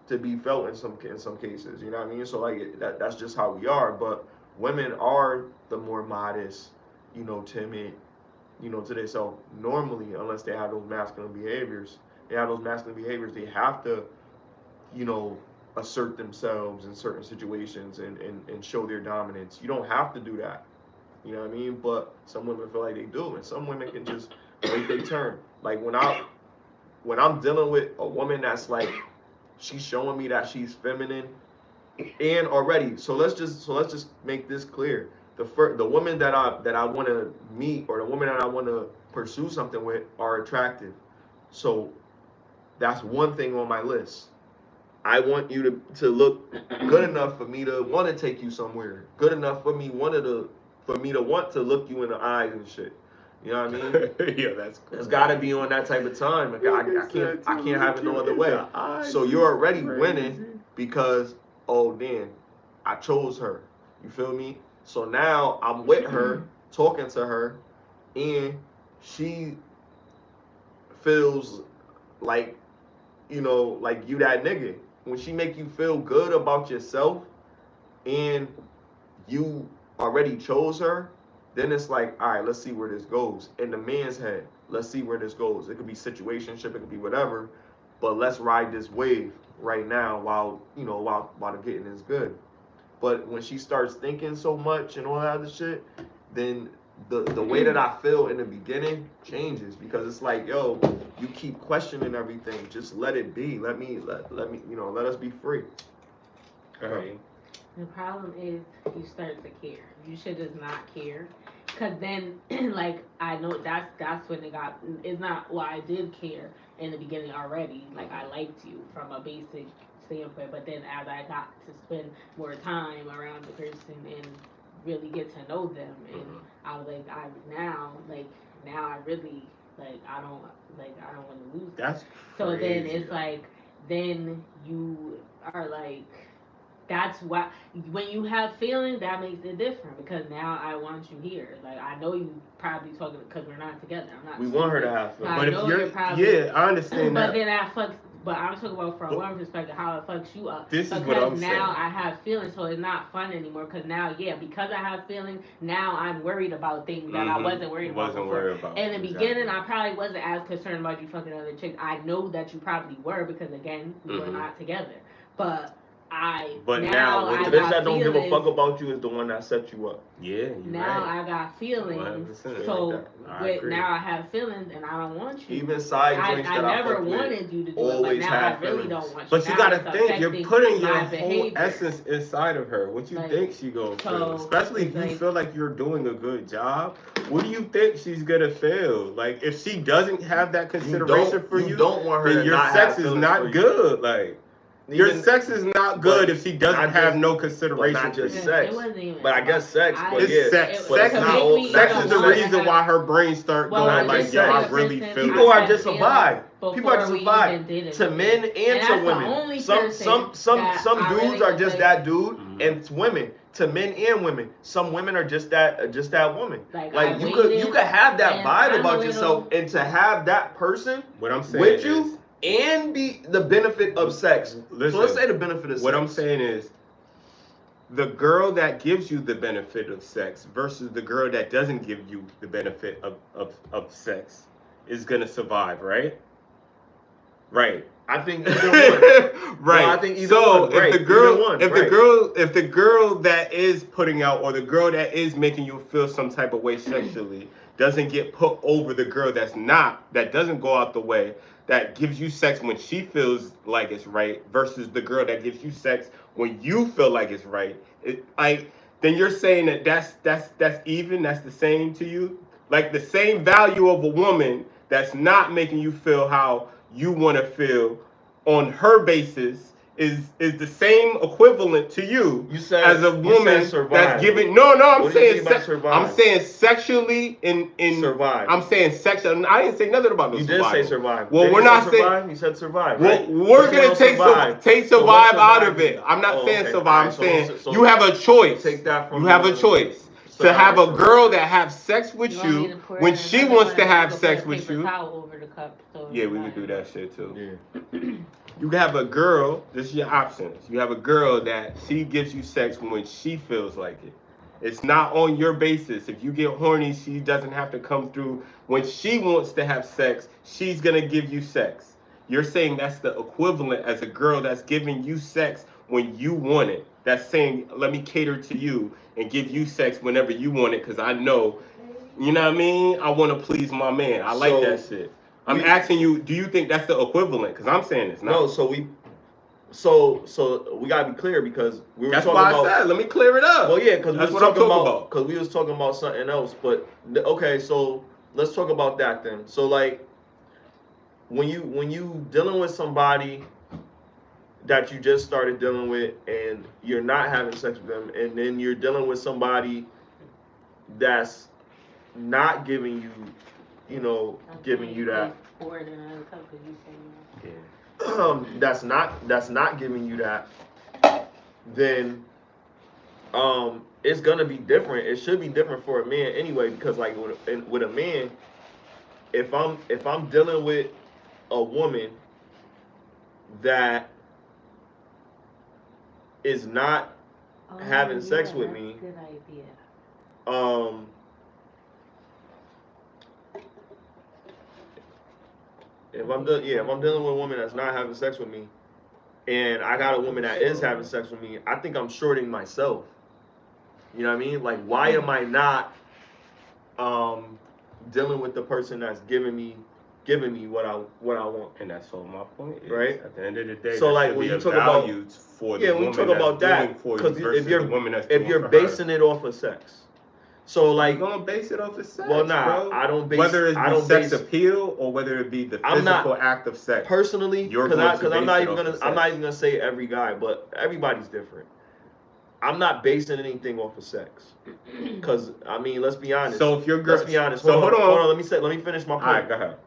to be felt in some cases. You know what I mean? So like that's just how we are. But women are the more modest, timid, to themselves normally, unless they have those masculine behaviors. They have those masculine behaviors. They have to, assert themselves in certain situations and show their dominance. You don't have to do that. You know what I mean? But some women feel like they do, and some women can just wait their turn. Like when I'm dealing with a woman that's like, she's showing me that she's feminine, and already. So let's just make this clear. The woman that I want to meet, or the woman that I want to pursue something with, are attractive. So that's one thing on my list. I want you to look good enough for me to want to take you somewhere. Good enough for me to want to look you in the eyes and shit. You know what I mean? Yeah, that's cool. It's got to be on that type of time. Like, I can't have it no other way. So you're already winning, because, oh damn, I chose her. You feel me? So now I'm with her, talking to her, and she feels like, like you that nigga. When she make you feel good about yourself, and you already chose her, then it's like, all right, let's see where this goes. In the man's head, let's see where this goes. It could be situationship, it could be whatever, but let's ride this wave right now while the getting is good. But when she starts thinking so much and all that other shit, then the way that I feel in the beginning changes, because it's like, yo, you keep questioning everything. Just let it be. Let us be free. All right. The problem is you start to care. You should just not care, cause then like I know that's when it's not. Well, I did care in the beginning already. Like I liked you from a basic standpoint, but then as I got to spend more time around the person and really get to know them, and I was like, now I really I don't want to lose them. That's so crazy, then it's like, then you are like, that's why when you have feelings, that makes it different, because now I want you here. Like I know you probably talking because we're not together. I'm not. We want her to have feelings. But if you're probably, I understand but that. then that fucks. But I'm talking about from one perspective, how it fucks you up. This is because what I'm saying. now I have feelings, so it's not fun anymore. Because now, because I have feelings, now I'm worried about things that I wasn't worried about before. In the beginning, I probably wasn't as concerned about you fucking other chicks. I know that you probably were, because again, we were not together. But But now The I bitch got that don't give a feelings. fuck about you is the one that set you up. Yeah, you're Now right. I got feelings, 100%. so I agree. now I have feelings and I don't want you. Even side joints I that I never fuck with wanted you to do it, but always now I have really feelings. don't want you. But you Now gotta it's think, you're affecting putting your my whole behavior. essence inside of her. What you Like, think she gonna so feel? Especially if it's you like- feel like you're doing a good job. What do you think she's gonna feel? Like if she doesn't have that consideration for you, don't want her then to your not sex have is feelings for not you. good. Like your sex is not good if she doesn't not have just- no But consideration not for just you. sex. It wasn't even But I guess sex. But It's yeah, sex. but Sex it's is not all. sex not is the just reason sex. why her brain start Well, going not like, just yo, I sex. really People feel People this. are just a vibe. before People are just a we even vibe did to anything. men and that's to the women. only Some person that I dudes really are was just like- that dude, and to women, to men and women. Some women are just that woman. Like, you could have that and vibe I'm about a yourself, and to have that person What I'm saying with is, you and be the benefit of sex. Listen, So let's say the benefit of sex. what I'm saying is, the girl that gives you the benefit of sex versus the girl that doesn't give you the benefit of sex is gonna survive, right? Right. I think either one. Right. Well, I think either so one. Right. if the girl, Either one, if right. the girl that is putting out, or the girl that is making you feel some type of way sexually, doesn't get put over the girl that doesn't go out the way, that gives you sex when she feels like it's right, versus the girl that gives you sex when you feel like it's right, then you're saying that's even, that's the same to you, like the same value of a woman that's not making you feel how you want to feel on her basis is the same equivalent to you, as a woman that's giving. No, I'm saying I'm saying sexually in survive. I'm saying sexual. I didn't say nothing about no survival. You did say survive. Well, we're not saying. You said survive. Well, Right? we're gonna take survive out of it. I'm not saying okay. survive. I'm saying you have a choice. Take that from you have a choice to have a girl that have sex with you when she wants to have sex with you. Over the cup, so Yeah, we could do that shit too. Yeah. You have a girl, this is your options. You have a girl that she gives you sex when she feels like it. It's not on your basis. If you get horny, she doesn't have to come through. When she wants to have sex, she's gonna give you sex. You're saying that's the equivalent as a girl that's giving you sex when you want it. That's saying, let me cater to you and give you sex whenever you want it, because I know, you know what I mean? I want to please my man. I like that shit. I'm asking you, do you think that's the equivalent? Because I'm saying it's not. No, so we gotta be clear, because we were That's talking about. That's why I said, let me clear it up. Well, yeah, because that's what I'm talking about. Because we was talking about something else. But okay, so let's talk about that then. So like, when you dealing with somebody that you just started dealing with, and you're not having sex with them, and then you're dealing with somebody that's not giving you, giving you that. That's not giving you that. Then, it's gonna be different. It should be different for a man anyway, because like with a man, if I'm dealing with a woman that is not having sex with me, good idea. If I'm dealing with a woman that's not having sex with me, and I got a woman that is having sex with me, I think I'm shorting myself. You know what I mean? Like, why am I not dealing with the person that's giving me what I want? And that's all my point is. Right? At the end of the day, so like when you talk about for the when you talk about that, because if you're basing it off of sex. So like, you're gonna base it off of sex. Well, nah, bro. I don't base. Whether it's I don't sex base, appeal or whether it be the physical act of sex. Personally, because I'm not even gonna say every guy, but everybody's different. I'm not basing anything off of sex, because I mean, let's be honest. So if you're good, let's be honest. Hold on. Let me finish my point. All right, go ahead.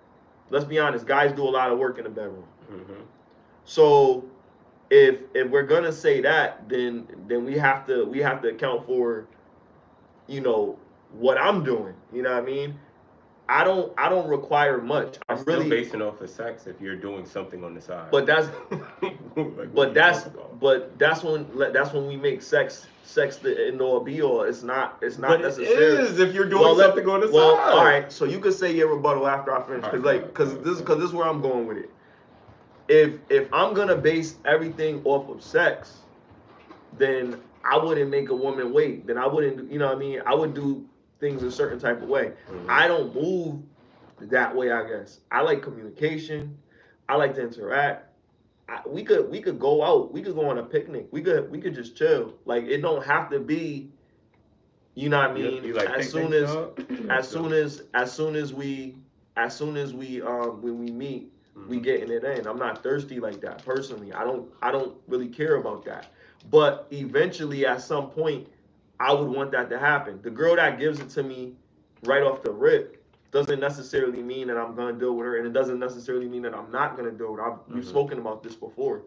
Let's be honest. Guys do a lot of work in the bedroom. Mm-hmm. So if we're gonna say that, then we have to account for, what I'm doing. You know what I mean? I don't require much. I'm still basing off of sex if you're doing something on the side. But that's like that's when we make sex the end all be all. It's not necessary. It is if you're doing something on the side. Well, all right. So you could say your rebuttal after I finish, because this is where I'm going with it. If I'm gonna base everything off of sex, then I wouldn't make a woman wait. Then I wouldn't, you know what I mean? I would do things a certain type of way. I don't move that way, I guess. I like communication. I like to interact. We could go out. We could go on a picnic. We could just chill. Like it don't have to be, you know what I mean? You like as soon as when we meet, we getting it in. I'm not thirsty like that personally. I don't really care about that. But eventually at some point I would want that to happen. The girl that gives it to me right off the rip doesn't necessarily mean that I'm gonna deal with her, and it doesn't necessarily mean that I'm not gonna deal with her. We've spoken about this before.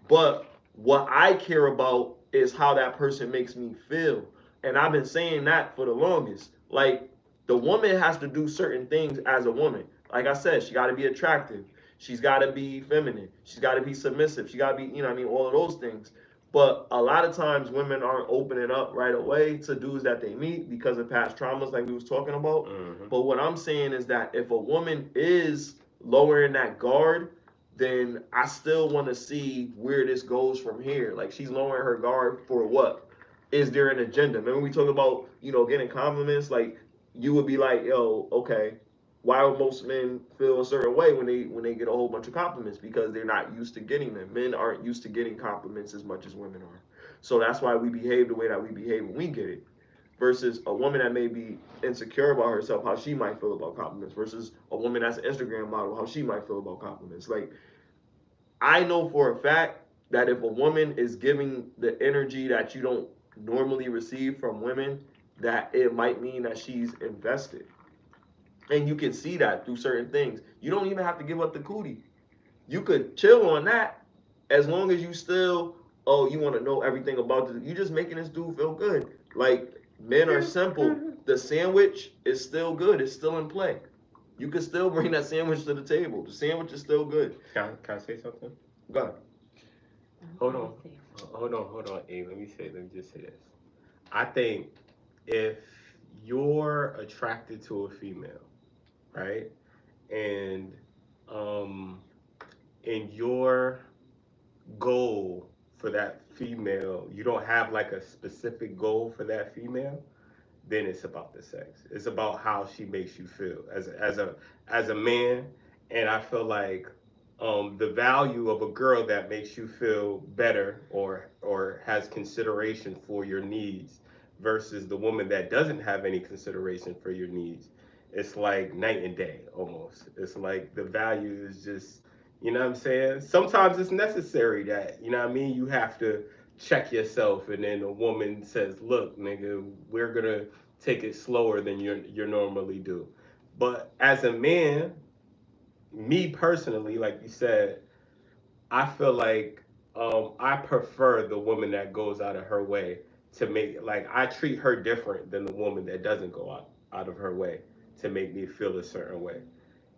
But what I care about is how that person makes me feel. And I've been saying that for the longest. Like, the woman has to do certain things as a woman. Like I said, she got to be attractive. She's got to be feminine. She's got to be submissive. She got to be, you know what I mean, all of those things. But a lot of times women aren't opening up right away to dudes that they meet because of past traumas like we was talking about. But what I'm saying is that if a woman is lowering that guard, then I still want to see where this goes from here. Like, she's lowering her guard for what? Is there an agenda? Remember we talked about, you know, getting compliments? Like, you would be like, yo, okay, why would most men feel a certain way when they get a whole bunch of compliments? Because they're not used to getting them. Men aren't used to getting compliments as much as women are. So that's why we behave the way that we behave when we get it. Versus a woman that may be insecure about herself, how she might feel about compliments. Versus a woman that's an Instagram model, how she might feel about compliments. Like, I know for a fact that if a woman is giving the energy that you don't normally receive from women, that it might mean that she's invested. And you can see that through certain things. You don't even have to give up the cootie. You could chill on that as long as you still, oh, you want to know everything about this. You just making this dude feel good. Like, men are simple. The sandwich is still good. It's still in play. You can still bring that sandwich to the table. The sandwich is still good. Can I say something? Go ahead. Hold on. Hey, let me just say this. I think if you're attracted to a female, right, and in your goal for that female, you don't have like a specific goal for that female, then it's about the sex. It's about how she makes you feel as a man. And I feel like the value of a girl that makes you feel better or has consideration for your needs versus the woman that doesn't have any consideration for your needs, it's like night and day almost. It's like the value is just, you know what I'm saying? Sometimes it's necessary that, you know what I mean, you have to check yourself, and then a woman says, look, nigga, we're gonna take it slower than you normally do. But as a man, me personally, like you said, I feel like I prefer the woman that goes out of her way to make, like, I treat her different than the woman that doesn't go out of her way to make me feel a certain way.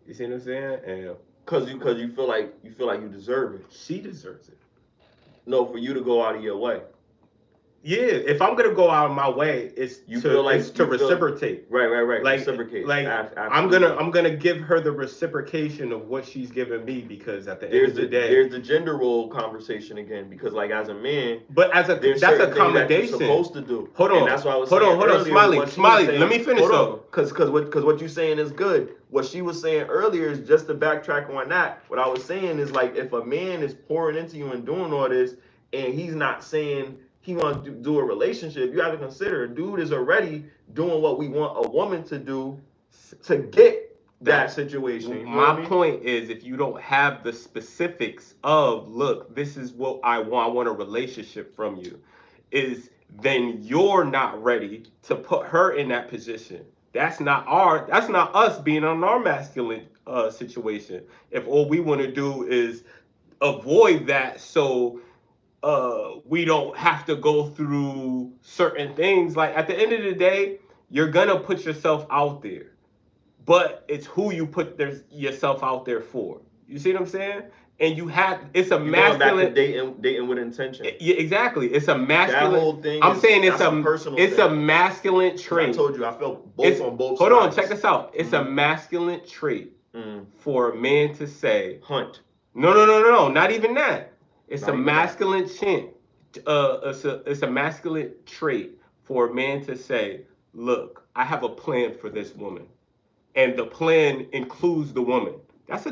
You see what I'm saying? And Cause you feel like you deserve it. she deserves it. No, for you to go out of your way. Yeah, if I'm gonna go out of my way, it's to reciprocate. Right. Like, reciprocate. I'm gonna give her the reciprocation of what she's giving me, because at the end of the day, there's the gender role conversation again. Because like as a man, but as a that's accommodation. That you're supposed to do. Hold on, and that's why I was hold saying on, Smiley. Let me finish up. Because what you're saying is good. What she was saying earlier is just to backtrack on that. What I was saying is, like, if a man is pouring into you and doing all this, and he's not saying he wants to do a relationship, you have to consider a dude is already doing what we want a woman to do to get that situation. My point is, if you don't have the specifics of, look, this is what I want a relationship from you, then you're not ready to put her in that position. That's not us being on our masculine situation. If all we want to do is avoid that, so we don't have to go through certain things. Like, at the end of the day, you're gonna put yourself out there, but it's who you put yourself out there for. You see what I'm saying? And it's a masculine. Dating with intention. Yeah, exactly. It's a masculine. That whole thing. I'm saying it's a a masculine trait. I told you, I felt both on both sides. Hold on, check this out. It's a masculine trait for a man to say, hunt. No, not even that. It's a masculine it's a masculine trait for a man to say, "Look, I have a plan for this woman," and the plan includes the woman. That's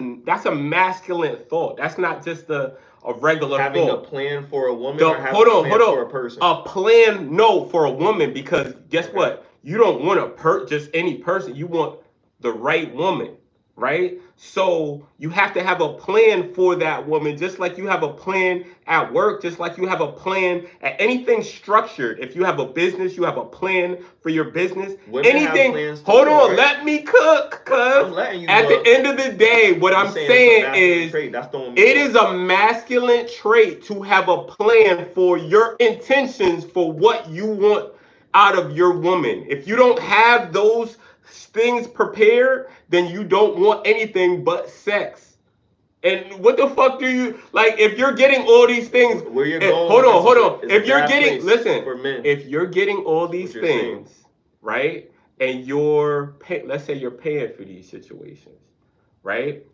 a masculine thought. That's not just a regular Having thought. a plan for a woman The, or having a plan for a person? A plan, no, for a woman, because guess Okay. what? You don't want just any person. You want the right woman, right? So you have to have a plan for that woman, just like you have a plan at work, just like you have a plan at anything structured. If you have a business, you have a plan for your business. Women anything. have plans too, Hold on, right? let me cook, cuz. I'm letting you. At the end of the day, what I'm saying is, trait. That's the one it is a masculine trait to have a plan for your intentions for what you want out of your woman. If you don't have those things prepared, then you don't want anything but sex. And what the fuck do you like? If you're getting all these things, where you're going? Hold on. If you're getting, listen, for men. if you're getting all these things, right, and let's say you're paying for these situations, right?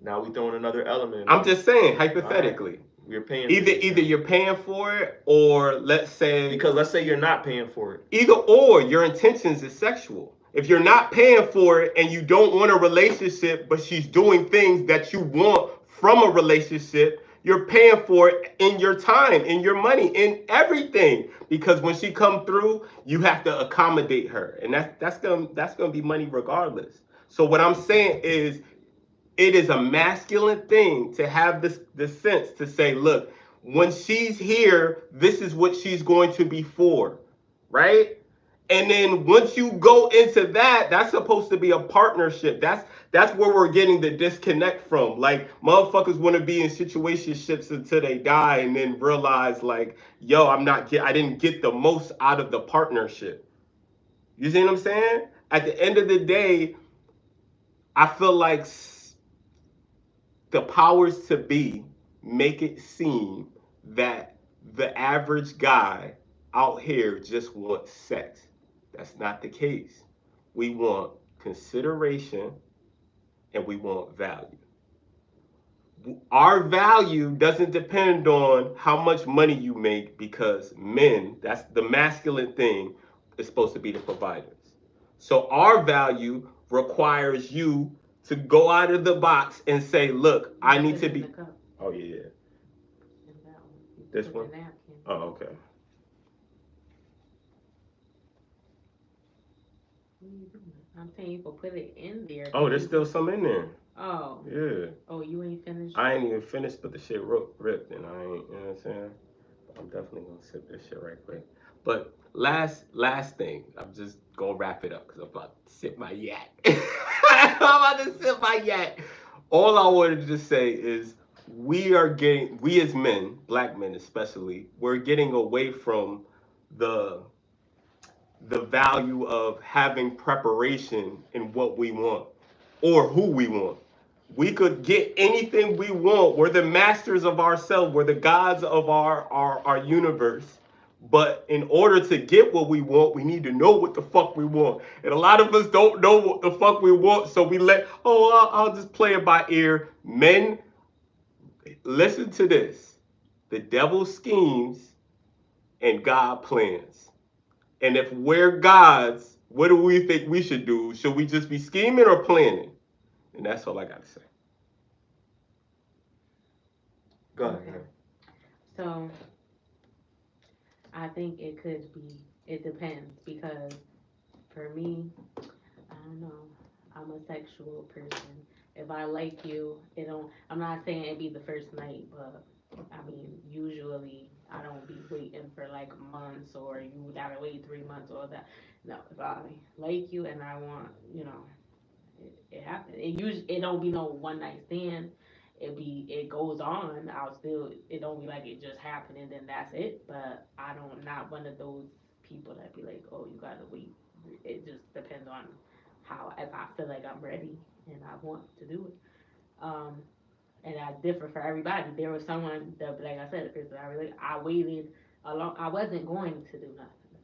Now we throwing another element. I'm just saying, hypothetically. We're paying. Either you're paying for it, or let's say you're not paying for it. Either or, your intentions is sexual. If you're not paying for it and you don't want a relationship, but she's doing things that you want from a relationship, you're paying for it in your time, in your money, in everything. Because when she come through, you have to accommodate her, and that's gonna be money regardless. So what I'm saying is, it is a masculine thing to have the sense to say, look, when she's here, this is what she's going to be for, right? And then once you go into that, that's supposed to be a partnership. That's where we're getting the disconnect from. Like, motherfuckers want to be in situationships until they die, and then realize, like, yo, I didn't get the most out of the partnership. You see what I'm saying? At the end of the day, I feel like the powers to be make it seem that the average guy out here just wants sex. That's not the case. We want consideration and we want value. Our value doesn't depend on how much money you make, because men, that's the masculine thing, is supposed to be the providers. So our value requires you to go out of the box and say, look, I need to be. Oh, yeah. This one? Oh, okay. I'm saying you can put it in there. Oh, there's still some in there. Oh. Yeah. Oh, you ain't finished? I ain't even finished, but the shit ripped, and I ain't, you know what I'm saying? I'm definitely gonna sip this shit right quick. But last thing, I'm just gonna wrap it up because I'm about to sip my yak. I'm about to sip my yak. All I wanted to say is, we as men, black men especially, we're getting away from the value of having preparation in what we want or who we want. We could get anything we want. We're the masters of ourselves. We're the gods of our universe. But in order to get what we want, we need to know what the fuck we want. And a lot of us don't know what the fuck we want, so we I'll just play it by ear. Men, listen to this. The devil schemes and God plans. And if we're gods, what do we think we should do? Should we just be scheming or planning? And that's all I got to say. Go ahead. Okay. So, I think it depends, because for me, I don't know, I'm a sexual person. If I like you, I'm not saying it'd be the first night, but I mean, usually I don't be waiting for like months, or you gotta wait 3 months or that. No, if I like you and I want, it happens. It don't be no one night stand. It goes on. It don't be like it just happened and then that's it. But not one of those people that be like, oh, you gotta wait. It just depends on if I feel like I'm ready and I want to do it. Um, and I differ for everybody. There was someone that, like I said, I waited a long. I wasn't going to do nothing,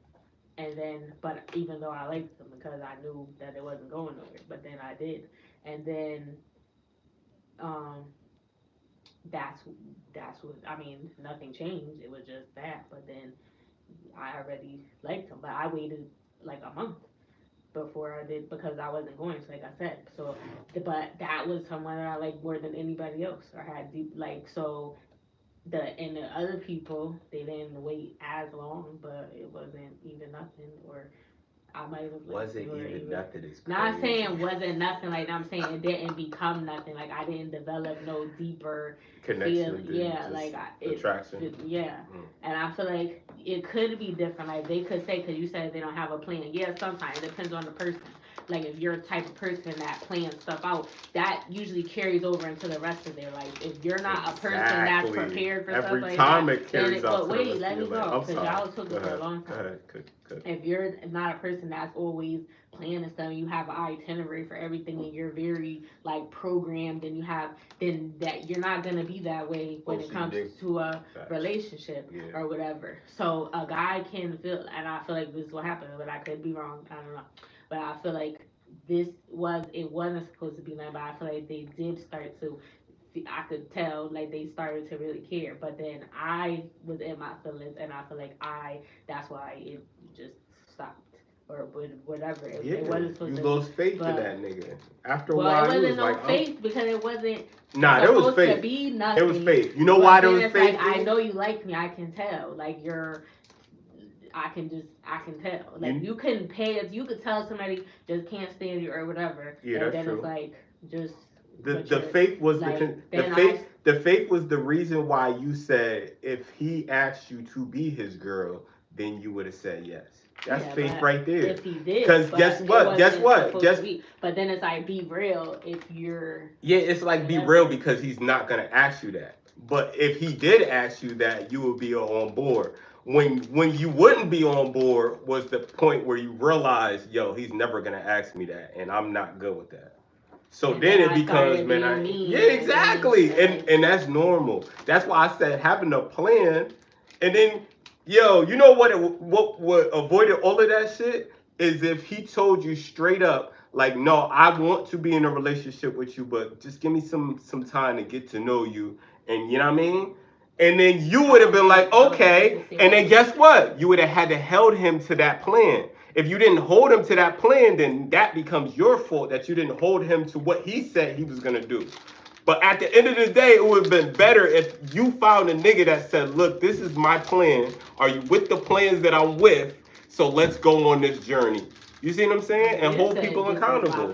and then, but even though I liked them, because I knew that it wasn't going nowhere, but then I did, and then, um, that's that's what I mean. Nothing changed. It was just that. But then I already liked him, but I waited like a month before I did because I wasn't going. So like I said, so but that was someone that I liked more than anybody else or had deep like so. The other people they didn't wait as long, but it wasn't even nothing or I might have Wasn't even nothing. Is not crazy. saying wasn't nothing. Like I'm saying, it didn't become nothing. Like I didn't develop no deeper Connection. Yeah, like attraction. yeah. And I feel like it could be different. Like they could say, because you said they don't have a plan. Yeah, sometimes it depends on the person. Like if you're a type of person that plans stuff out, that usually carries over into the rest of their life. If you're not a person that's prepared for stuff like that, it carries out. But wait, let me go because y'all took it for a long Go time. ahead. If you're not a person that's always planning stuff, you have an itinerary for everything, and you're very like programmed, and you have then that you're not gonna be that way when it comes to a relationship or whatever. So a guy can feel, and I feel like this is what happened, but I could be wrong. I don't know, but I feel like it wasn't supposed to be nothing, but I feel like they did start to. I could tell like they started to really care, but then I was in my feelings, and I feel like that's why it just stopped or whatever. It wasn't supposed you to. lost faith in that nigga. After a Well, while, it wasn't was no like, faith because it wasn't. Nah, there was supposed faith. To be nothing. There was faith. You know why there was faith? Like, I know you like me. I can tell. Like I can tell. Like you can pay. You could tell somebody just can't stand you or whatever. Yeah, and that's then true. It's like just. The faith was like, the faith was the reason why you said if he asked you to be his girl, then you would have said yes. That's faith right there. If he did, because guess what? But then it's like be real if you're. Yeah, it's like be real because he's not gonna ask you that. But if he did ask you that, you would be on board. When you wouldn't be on board was the point where you realize, yo, he's never gonna ask me that, and I'm not good with that. So then it becomes, man, yeah, exactly. And that's normal. That's why I said having a plan. And then, yo, you know what would avoid all of that shit is if he told you straight up, like, no, I want to be in a relationship with you, but just give me some time to get to know you. And you know what I mean? And then you would have been like, okay. And then guess what? You would have had to held him to that plan. If you didn't hold him to that plan, then that becomes your fault that you didn't hold him to what he said he was gonna do. But at the end of the day, it would have been better if you found a nigga that said, look, this is my plan. Are you with the plans that I'm with? So let's go on this journey. You see what I'm saying? And hold people accountable.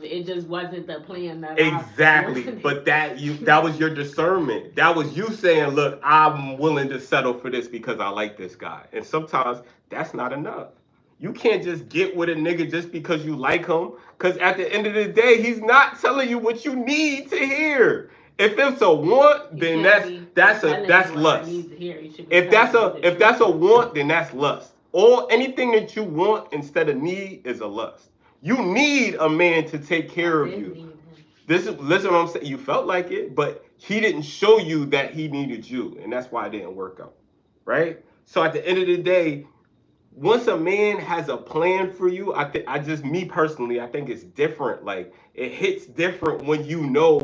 It just wasn't the plan that exactly. But that was your discernment. That was you saying, look, I'm willing to settle for this because I like this guy. And sometimes that's not enough. You can't just get with a nigga just because you like him. Because at the end of the day, he's not telling you what you need to hear. If it's a want, then that's lust. If that's a want, then that's lust. Or anything that you want instead of need is a lust. You need a man to take care of you. Listen what I'm saying. You felt like it, but he didn't show you that he needed you, and that's why it didn't work out. Right? So at the end of the day, once a man has a plan for you, me personally, I think it's different. Like it hits different when you know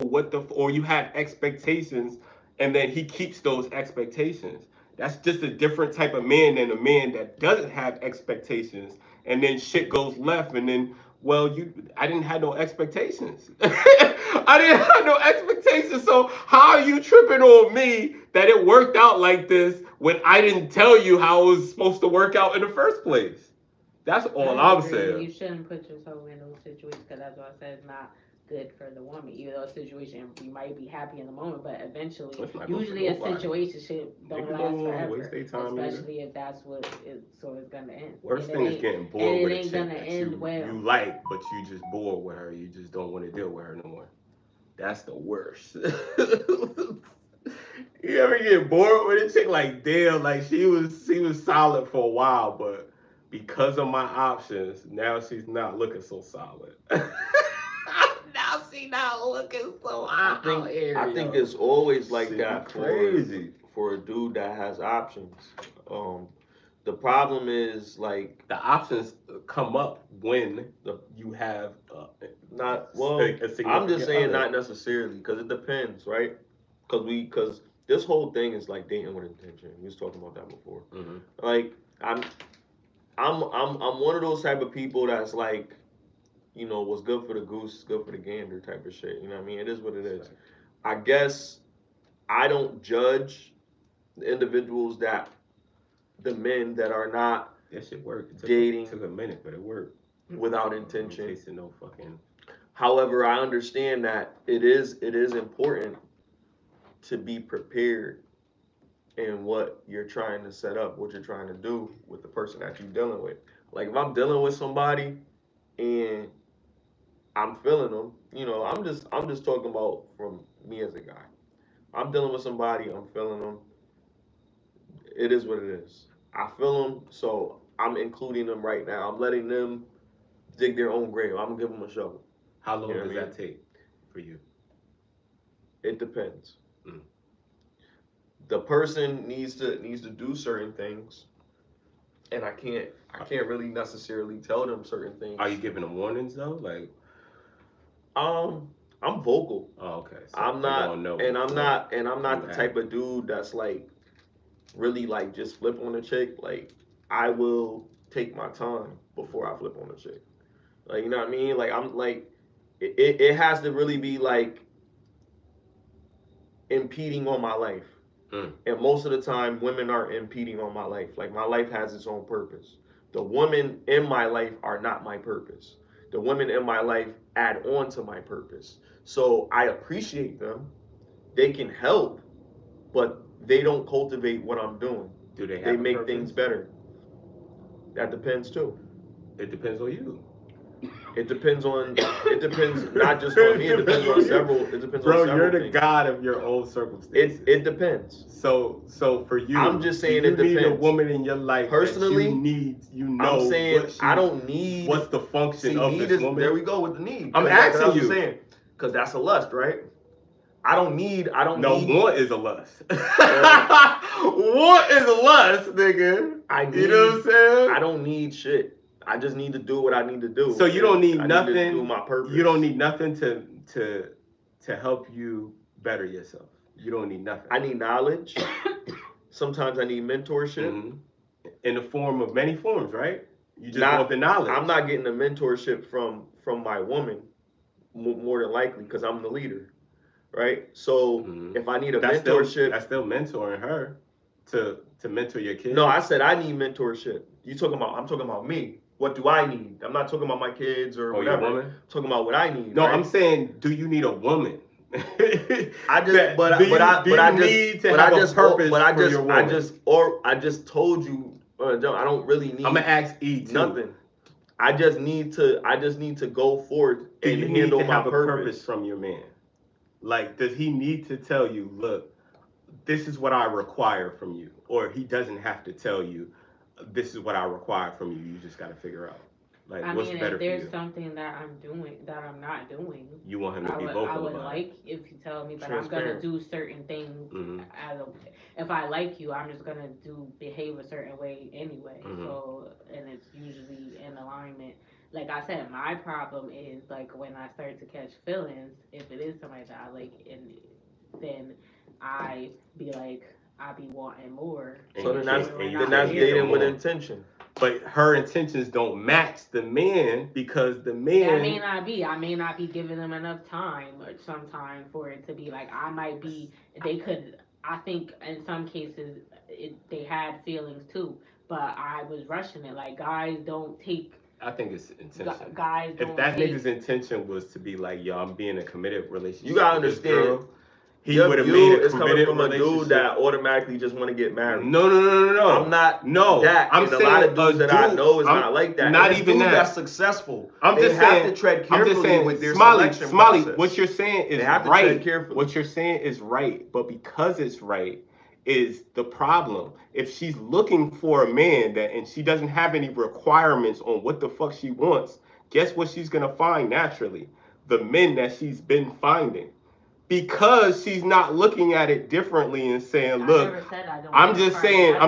or you have expectations, and then he keeps those expectations. That's just a different type of man than a man that doesn't have expectations, and then shit goes left, and then I didn't have no expectations. I didn't have no expectations. So how are you tripping on me that it worked out like this when I didn't tell you how it was supposed to work out in the first place? That's all I'm saying. You shouldn't put yourself in those situations because that's what I said. It's not good for the woman. Even though a situation you might be happy in the moment, but eventually, usually a situationship don't last forever. Especially if that's what it's gonna end. Worst thing is getting bored with a chick that you like, but you just bored with her. You just don't want to deal with her no more. That's the worst. You ever get bored with a chick like damn, like she was solid for a while, but because of my options, now she's not looking so solid. Now she not looking so hot. I think it's always like that for a dude that has options. The problem is like the options come up when you have I'm just saying not necessarily because it depends, right? Because this whole thing is like dating with intention. We was talking about that before. Mm-hmm. Like I'm one of those type of people that's like, you know, what's good for the goose is good for the gander type of shit. You know what I mean? It is what it is. I guess I don't judge the individuals the men that are not That shit worked. Dating. It took a minute, but it worked. Without intention. Tasting no fucking. However, I understand that it is important to be prepared in what you're trying to set up, what you're trying to do with the person that you're dealing with. Like if I'm dealing with somebody and I'm feeling them, you know, I'm just talking about from me as a guy. I'm dealing with somebody, I'm feeling them. It is what it is. I feel them, so I'm including them right now. I'm letting them dig their own grave. I'm gonna give them a shovel. How long You know does what I that take for you? It depends. Mm. The person needs to do certain things, and I can't really necessarily tell them certain things. Are you giving them warnings though? Like, I'm vocal. oh, okay. So I'm not the type of dude that's like really like just flip on a chick. Like I will take my time before I flip on a chick. Like you know what I mean? Like I'm like it has to really be like impeding on my life. And most of the time women aren't impeding on my life. Like my life has its own purpose. The women in my life are not my purpose. The women in my life add on to my purpose. So I appreciate them. They can help, but they don't cultivate what I'm doing. Do they have They a make purpose? things better. That depends too. It depends on you. It depends not just on me, it depends on several Bro, you're the things. God of your own circumstances. It depends. So for you, I'm just saying you it depends. need a woman in your life Personally, that you know I'm saying what I don't need. What's the function of need this woman? There we go with the need. I'm asking you. Saying, because that's a lust, right? I don't need. Want is a lust. Want is a lust, nigga. You know what I'm saying? I don't need shit. I just need to do what I need to do. So you don't need nothing. Need to do my purpose. You don't need nothing to help you better yourself. You don't need nothing. I need knowledge. Sometimes I need mentorship. Mm-hmm. In the form of many forms, right? You just want the knowledge. I'm not getting the mentorship from my woman, more than likely, because I'm the leader, right? So if I need mentorship, that's still mentoring her to mentor your kids. No, I said I need mentorship. I'm talking about me. What do I need? I'm not talking about my kids or whatever. Your woman? I'm talking about what I need. No, right? I'm saying, do you need a woman? I just told you. I don't really need. I'm gonna ask E too. Nothing. I just need to go forth and handle my purpose from your man. Like, does he need to tell you, look, this is what I require from you, or he doesn't have to tell you, this is what I require from you. You just got to figure out, like, what's better for you. If there's something that I'm doing that I'm not doing, you want him to be vocal about it. I would like if you tell me that I'm gonna do certain things. If I like you, I'm just gonna behave a certain way anyway. So, and it's usually in alignment. Like I said, my problem is like when I start to catch feelings, if it is somebody that I like, and then I be like, I be wanting more. So then that's dating with intention. But her intentions don't match the man because the man. That may not be. I may not be giving them enough time or some time for it to be like I might be. They could. I think in some cases they had feelings too, but I was rushing it. Like guys don't take. I think it's intention. Guys don't. If that nigga's intention was to be like, yo, I'm being in a committed relationship. You gotta understand. Girl, he would have made a committed from a dude that automatically just want to get married. No. I'm not. No, that. I'm saying a lot of dudes that I know is not like that. Not even that. That's successful. I'm just saying. They have to tread carefully with their selection process. What you're saying is right. Carefully. What you're saying is right, but because it's right is the problem. If she's looking for a man and she doesn't have any requirements on what the fuck she wants, guess what she's gonna find naturally? The men that she's been finding. Because she's not looking at it differently and saying, look, I'm just saying,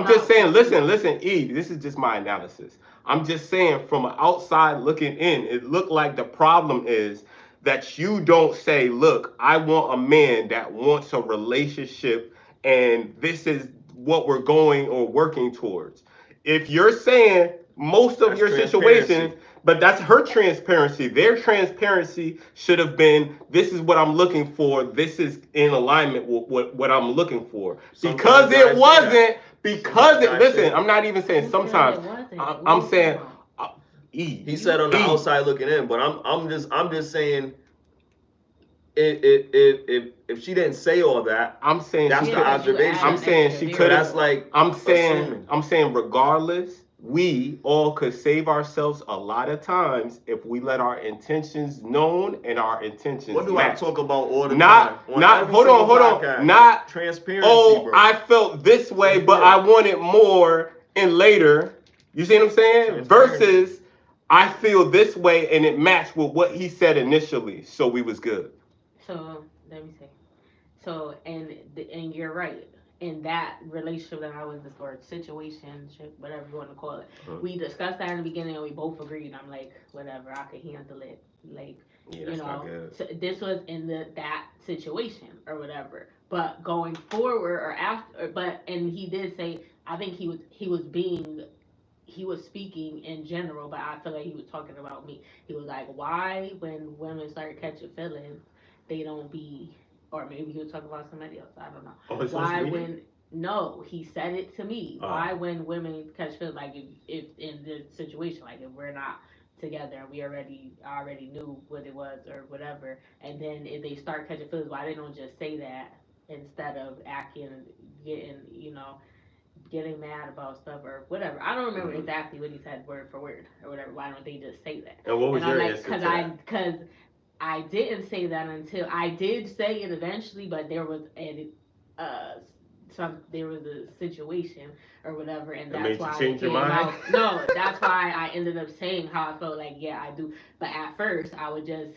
listen, E, this is just my analysis. I'm just saying from outside looking in, it looked like the problem is that you don't say, look, I want a man that wants a relationship and this is what we're going or working towards. If you're saying most of That's your transparency. situation, but that's her transparency. Their transparency should have been, this is what I'm looking for. This is in alignment with what I'm looking for. Sometimes Because guys it say wasn't, that. because it, Sometimes guys say listen, that. I'm not even saying Who said sometimes. it wasn't? I'm What are you saying, talking about? He said on the outside looking in, but I'm just saying, if she didn't say all that, I'm saying that's she the could. observation. I'm saying she So could. that's like I'm saying. assuming. I'm saying regardless, we all could save ourselves a lot of times if we let our intentions known and our intentions What do match. I talk about all the Not, time? not. Every Hold on, single hold podcast. on. Not transparency, oh, bro. I felt this way, but I wanted more and later. You see what I'm saying? Versus, I feel this way and it matched with what he said initially, so we was good. So let me say. So and you're right. In that relationship that I was in, or situation, whatever you want to call it, we discussed that in the beginning and we both agreed. I'm like, whatever, I could handle it. Like, Yeah, that's not good. so this was in that situation or whatever. But going forward or after, and he did say, I think he was speaking in general, but I feel like he was talking about me. He was like, why when women start catching feelings, they don't be, or maybe he was talking about somebody else. I don't know. Oh, it's Why social media? when no, he said it to me. Why when women catch feelings, like if in this situation, like if we're not together and we already knew what it was or whatever, and then if they start catching feelings, why they don't just say that instead of acting, getting getting mad about stuff or whatever. I don't remember exactly what he said word for word or whatever. Why don't they just say that? And what was And I'm your like, answer to that? because I didn't say that until I did say it eventually, but there was uh there was a situation or whatever, and That that's made you why it change your came mind? out. No, that's why I ended up saying how I felt like, yeah, I do. But at first, I was just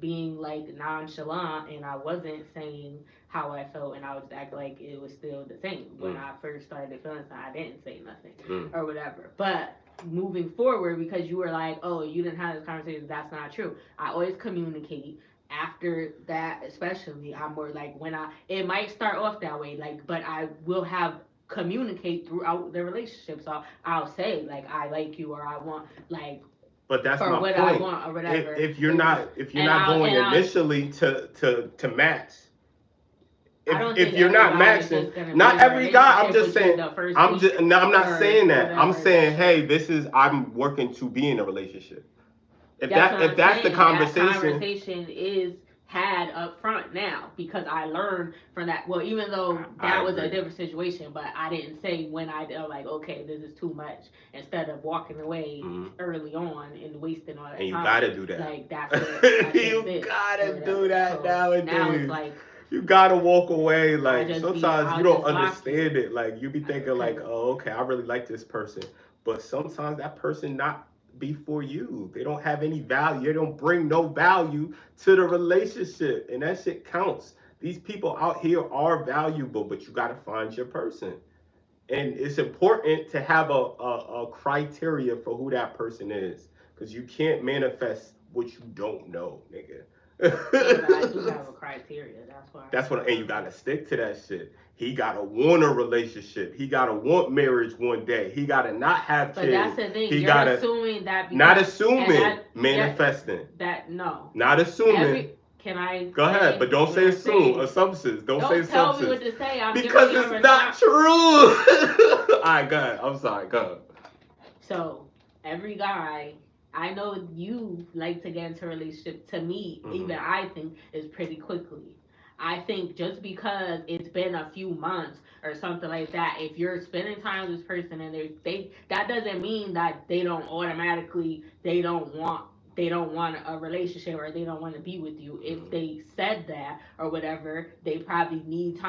being like nonchalant, and I wasn't saying how I felt, and I would act like it was still the same. When I first started feeling something, I didn't say nothing or whatever. But moving forward, because you were like, oh, you didn't have this conversation, that's not true. I always communicate. After that, especially, I'm more like it might start off that way, like, but I will have communicate throughout the relationship. So I'll say like I like you or I want like But that's for my what point. I want or whatever. If you're not going initially to match. If you're not matching, not every guy. I'm just saying. I'm not saying that. I'm saying, hey, I'm working to be in a relationship. If that's the conversation. That conversation is had up front now because I learned from that. Well, even though that was a different situation, but I didn't say when I did like, okay, this is too much. Instead of walking away early on and wasting all that time. And you gotta do that. Like that's what you gotta do that so nowadays. now it's like. You gotta walk away. Like sometimes you don't understand it. Like you be thinking like, oh, okay, I really like this person, but sometimes that person not be for you. They don't have any value. They don't bring no value to the relationship, and that shit counts. These people out here are valuable, but you gotta find your person, and it's important to have a criteria for who that person is, because you can't manifest what you don't know, nigga. But I do have a criteria. That's what, and you gotta stick to that shit. He gotta want a relationship. He gotta want marriage one day. He gotta not have kids. But that's the thing. You're assuming that. Not assuming, manifesting. No. Not assuming. Can I? Go ahead, but don't say assume. Assumptions. Don't say assumptions. Don't tell me what to say. Because it's not true. All right, go ahead. I'm sorry. Go ahead. So every guy. I know you like to get into a relationship. To me, even I think is pretty quickly. I think just because it's been a few months or something like that, if you're spending time with this person and that doesn't mean that they don't automatically they don't want a relationship or they don't want to be with you. If they said that or whatever, they probably need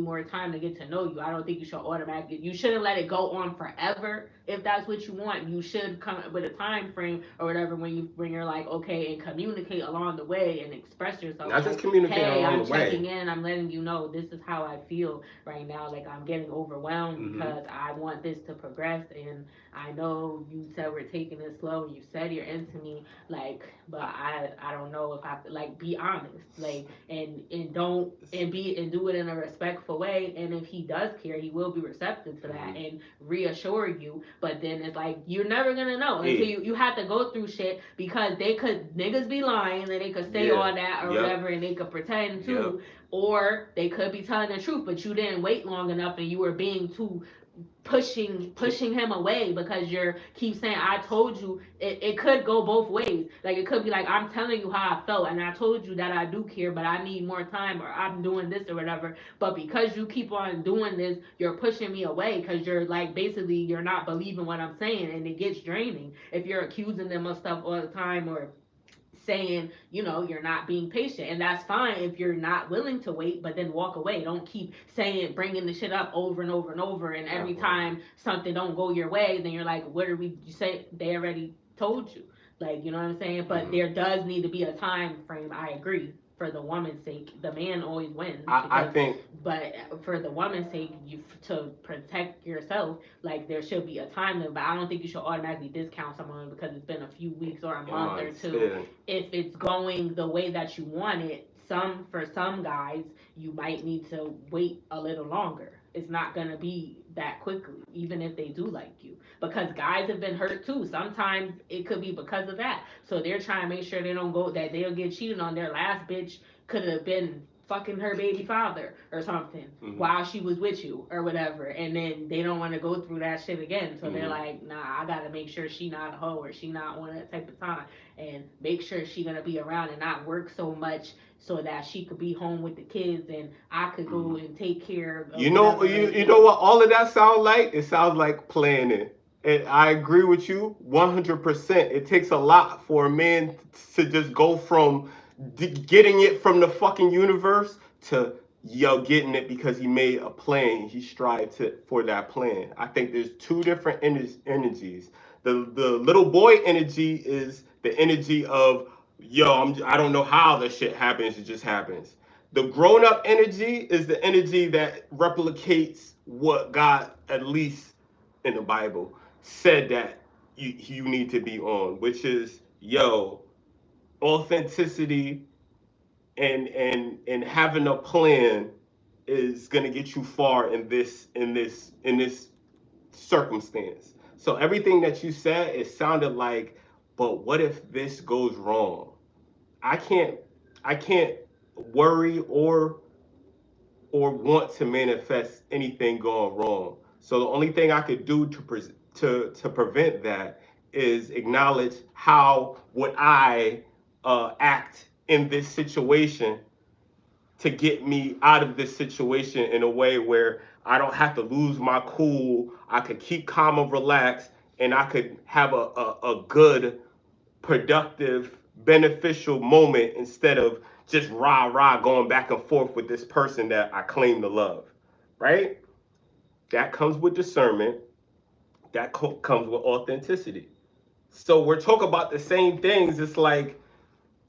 more time to get to know you. I don't think you should you shouldn't let it go on forever. If that's what you want, you should come up with a time frame or whatever when you're like, okay, and communicate along the way and express yourself. Not just communicate along the way. I'm checking in. I'm letting you know this is how I feel right now. Like I'm getting overwhelmed because I want this to progress, and I know you said we're taking it slow, and you said you're into me, Like, but I don't know if I like be honest, like, and don't and do it in a respectful way. And if he does care, he will be receptive to that and reassure you. But then it's like you're never gonna know until you have to go through shit, because they could niggas be lying and they could say all that or whatever, and they could pretend too, or they could be telling the truth, but you didn't wait long enough and you were being too pushing him away because you're keep saying I told you. It could go both ways. Like, it could be like, I'm telling you how I felt and I told you that I do care, but I need more time, or I'm doing this or whatever, but because you keep on doing this, you're pushing me away, because you're like, basically, you're not believing what I'm saying, and it gets draining if you're accusing them of stuff all the time, or saying, you're not being patient. And that's fine if you're not willing to wait, but then walk away. Don't keep saying, bringing the shit up over and over and over. And every time something don't go your way, then you're like, what are we, you say, they already told you. Like, you know what I'm saying? But there does need to be a time frame. I agree. For the woman's sake, the man always wins. I think, but for the woman's sake, you to protect yourself, like, there should be a time limit. But I don't think you should automatically discount someone because it's been a few weeks or a month or two. If it's going the way that you want it, for some guys, you might need to wait a little longer. It's not gonna be that quickly, even if they do like you, because guys have been hurt too. Sometimes it could be because of that. So they're trying to make sure that they'll get cheated on. Their last bitch could have been fucking her baby father or something while she was with you or whatever, and then they don't want to go through that shit again. So they're like, nah, I gotta make sure she not a hoe, or she not on that type of time, and make sure she gonna be around and not work so much, so that she could be home with the kids and I could go and take care of you know what all of that sounds like? It sounds like planning. And I agree with you 100%. It takes a lot for a man to just go from getting it from the fucking universe to getting it because he made a plan. He strived for that plan. I think there's two different energies. The little boy energy is the energy of, I don't know how this shit happens. It just happens. The grown up energy is the energy that replicates what God, at least in the Bible, said that you need to be on, which is, authenticity and having a plan is gonna get you far in this circumstance. So everything that you said, it sounded like, but what if this goes wrong? I can't worry or want to manifest anything going wrong. So the only thing I could do to prevent that is acknowledge how would I act in this situation to get me out of this situation in a way where I don't have to lose my cool. I could keep calm and relaxed, and I could have a good, productive, beneficial moment instead of just rah going back and forth with this person that I claim to love, right? That comes with discernment. That comes with authenticity. So we're talking about the same things. It's like,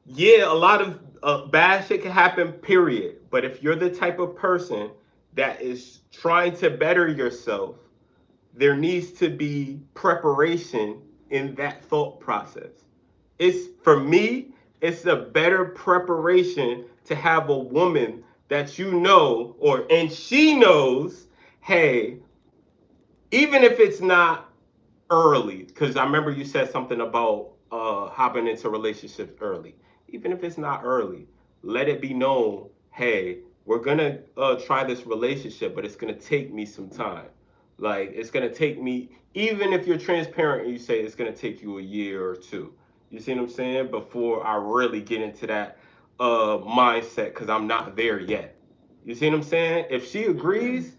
yeah, a lot of bad shit can happen, period. But if you're the type of person that is trying to better yourself, there needs to be preparation in that thought process. For me, it's a better preparation to have a woman that and she knows, hey, even if it's not early, because I remember you said something about hopping into relationships early. Even if it's not early, let it be known, hey, we're gonna try this relationship, but it's gonna take me some time. Like, it's gonna take me, even if you're transparent and you say it's gonna take you a year or two. You see what I'm saying? Before I really get into that mindset, because I'm not there yet. You see what I'm saying? If she agrees,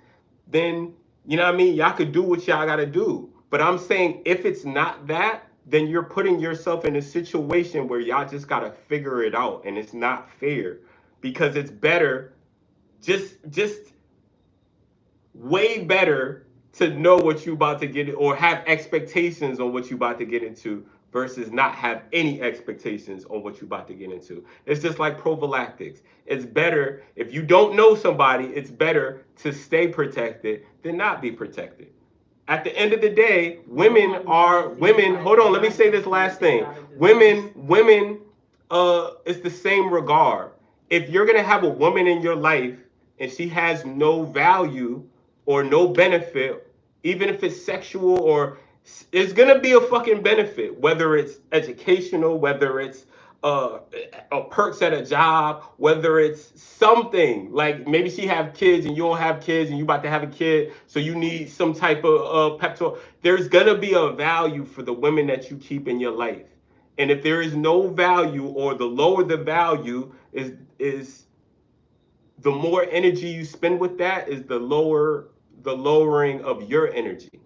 then you know what I mean? Y'all could do what y'all gotta do. But I'm saying, if it's not that, then you're putting yourself in a situation where y'all just gotta figure it out, and it's not fair, because it's better, just way better to know what you about to get, or have expectations on what you about to get into, versus not have any expectations on what you about to get into. It's just like prophylactics. It's better, if you don't know somebody, it's better to stay protected than not be protected. At the end of the day, women. Hold on, let me say this last thing. Women, it's the same regard. If you're gonna have a woman in your life and she has no value or no benefit, even if it's sexual or it's gonna be a fucking benefit, whether it's educational, whether it's perks at a job, whether it's something like maybe she have kids and you don't have kids and you about to have a kid, so you need some type of pep talk. There's gonna be a value for the women that you keep in your life, and if there is no value or the lower the value is the more energy you spend with that is the lowering of your energy.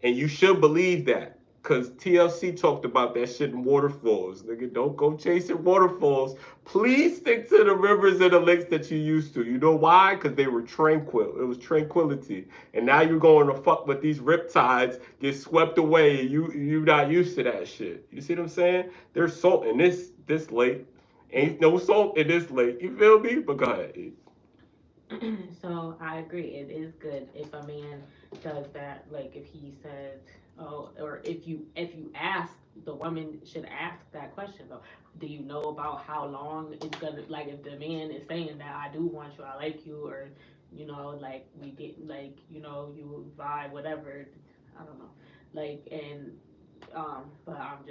And you should believe that. Cause TLC talked about that shit in waterfalls. Nigga, don't go chasing waterfalls. Please stick to the rivers and the lakes that you used to. You know why? Cause they were tranquil. It was tranquility. And now you're going to fuck with these riptides, get swept away. You not used to that shit. You see what I'm saying? There's salt in this lake. Ain't no salt in this lake. You feel me? But go ahead. So I agree. It is good if a man does that. Like if he says, "Oh," or if you ask, the woman should ask that question though. Do you know about how long it's gonna? Like if the man is saying that I do want you, I like you, or like we get like you vibe, whatever. I don't know. Like and but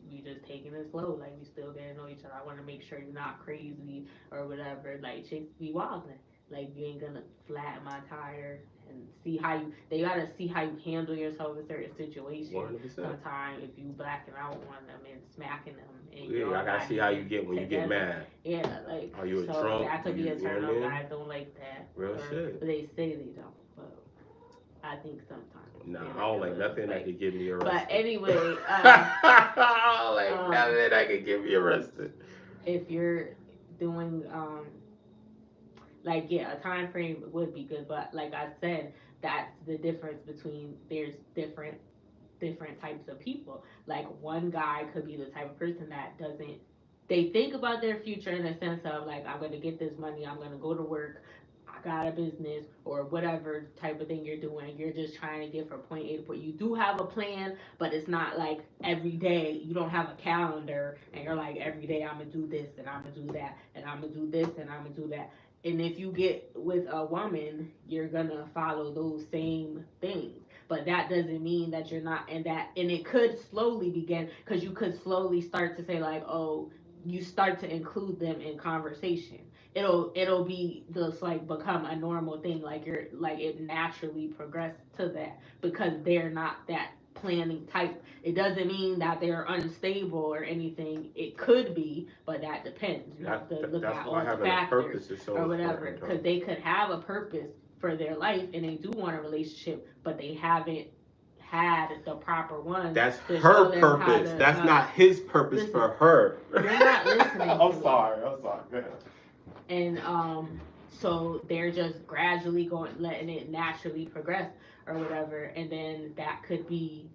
we just taking it slow. Like we still getting to know each other. I want to make sure you're not crazy or whatever. Like chicks be wildin'. Like you ain't gonna flatten my tire and see how they gotta see how you handle yourself in certain situations. 100%. Sometimes if you blacking out on them and smacking them and Yeah, I gotta see how you get when you get mad. Yeah, like are you a so drunk? that could be a turn on. Guys don't like that. Real shit. But they say they don't. But I think sometimes. Nah, I don't like nothing that could get me arrested. But anyway, I don't like nothing that could get me arrested. If you're doing like yeah, a time frame would be good, but like I said, that's the difference between there's different types of people. Like one guy could be the type of person that doesn't they think about their future in a sense of like I'm gonna get this money, I'm gonna go to work, I got a business or whatever type of thing you're doing. You're just trying to get from point A to point. You do have a plan, but it's not like every day. You don't have a calendar and you're like every day I'm gonna do this and I'm gonna do that and I'm gonna do this and I'm gonna do that. And if you get with a woman, you're gonna follow those same things. But that doesn't mean that you're not, and it could slowly begin because you could slowly start to say like, oh, you start to include them in conversation. It'll be just like become a normal thing, like you're like it naturally progressed to that because they're not that planning type. It doesn't mean that they're unstable or anything. It could be, but that depends. You have to look at all the factors or whatever, because they could have a purpose for their life and they do want a relationship, but they haven't had the proper one. That's her purpose. That's not his purpose for her. You're not listening. I'm sorry. Go ahead. And so they're just gradually letting it naturally progress or whatever, and then that could be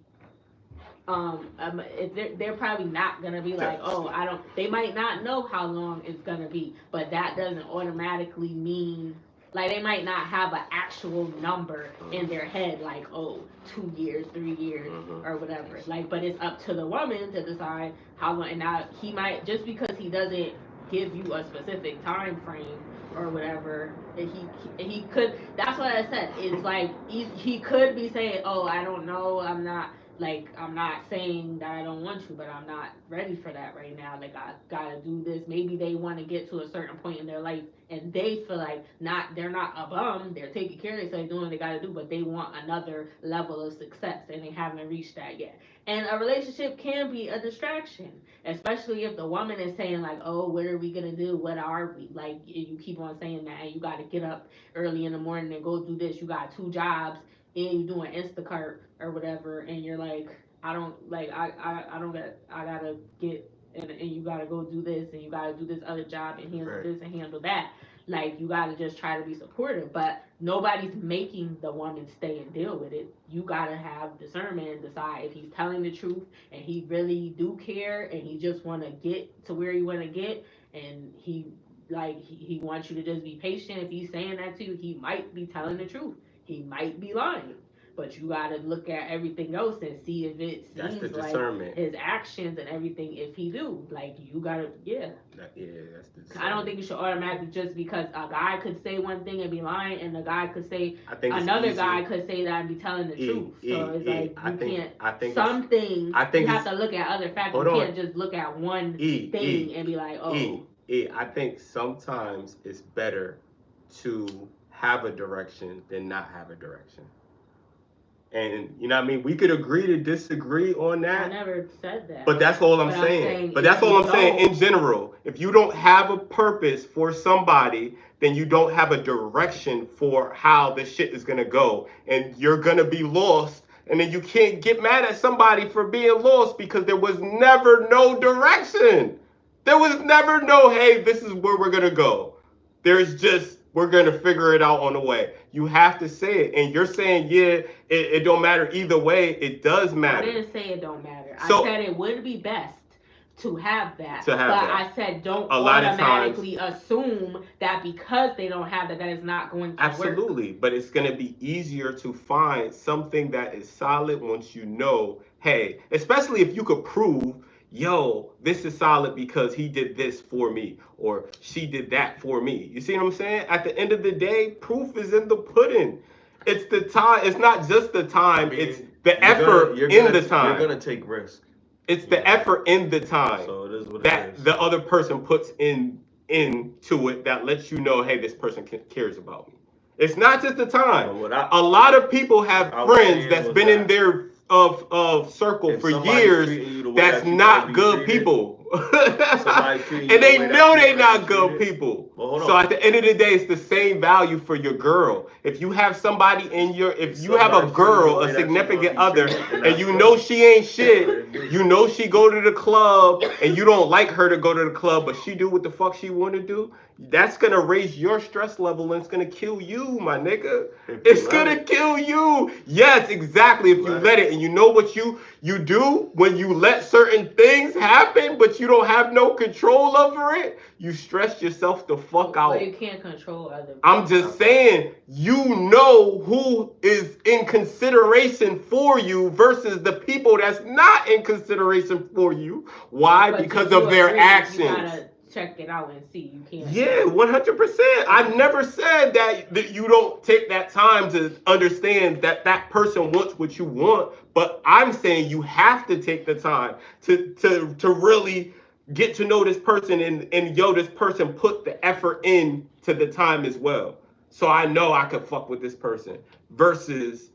they're probably not gonna be like, oh, I don't. They might not know how long it's gonna be, but that doesn't automatically mean like they might not have an actual number in their head, like, oh, 2 years, 3 years, or whatever. Like, but it's up to the woman to decide how long. And now he might just because he doesn't give you a specific time frame or whatever. He could. That's what I said. It's like he could be saying, oh, I don't know. I'm not saying that I don't want you, but I'm not ready for that right now. Like I gotta do this. Maybe they want to get to a certain point in their life and they feel like they're not a bum, they're taking care of themselves, doing what they gotta do, but they want another level of success and they haven't reached that yet. And a relationship can be a distraction, especially if the woman is saying like, oh, what are we gonna do? What are we? Like you keep on saying that and you gotta get up early in the morning and go do this. You got 2 jobs and you doing Instacart or whatever, and you're like, I don't like, I don't get, I gotta get, and you gotta go do this, and you gotta do this other job, and handle this and handle that. Like you gotta just try to be supportive, but nobody's making the woman stay and deal with it. You gotta have discernment and decide if he's telling the truth and he really do care and he just want to get to where you want to get, and he wants you to just be patient. If he's saying that to you, he might be telling the truth. He might be lying. but you gotta look at everything else and see if it That's the seems like discernment. his actions and everything. If he do, like you gotta, Yeah, that's the discernment. I don't think you should automatically just because a guy could say one thing and be lying, and a guy could say I think it's another easier. guy could say that and be telling the truth. So it's like you can't. I think Some things you have it's, to look at other factors. hold You on. can't just look at one thing and be like, oh. I think sometimes it's better to have a direction than not have a direction. And you know what I mean? We could agree to disagree on that. I never said that. But that's all I'm saying. But that's all I'm saying in general. If you don't have a purpose for somebody, then you don't have a direction for how the shit is gonna go. And you're gonna be lost. And then you can't get mad at somebody for being lost because there was never no direction. There was never no, hey, this is where we're gonna go. There's just, we're gonna figure it out on the way. You have to say it. And you're saying, yeah, it don't matter either way. It does matter. I didn't say it don't matter. So, I said it would be best to have that. I said don't automatically assume that because they don't have that, that is not going to work. Absolutely. But it's gonna be easier to find something that is solid once you know, hey, especially if you could prove, yo, this is solid because he did this for me or she did that for me. You see what I'm saying? At the end of the day, proof is in the pudding. It's the time. It's not just the time. It's the effort in the time. You're gonna take risks. It's the effort in the time so it is what that it is. The other person puts into it that lets you know, hey, this person cares about me. It's not just the time. A lot of people have friends that's been in their of circle for years that's not good people. And they know they're not good people. So at the end of the day, it's the same value for your girl. If you have somebody in your, if you have a girl, a significant other, and you know she ain't shit, you know she go to the club, and you don't like her to go to the club, but she do what the fuck she want to do, that's gonna raise your stress level and it's gonna kill you, my nigga. It's gonna kill you. Yes, exactly. If you let it, and you know what you do when you let certain things happen, but you don't have no control over it, you stress yourself the fuck out. But you can't control other people. I'm just saying, you know who is in consideration for you versus the people that's not in consideration for you. Why? Because of their actions. Check it out and see. You can't. Yeah, 100%. I never said that you don't take that time to understand that that person wants what you want, but I'm saying you have to take the time to really get to know this person and yo, this person put the effort in to the time as well. So I know I could fuck with this person versus,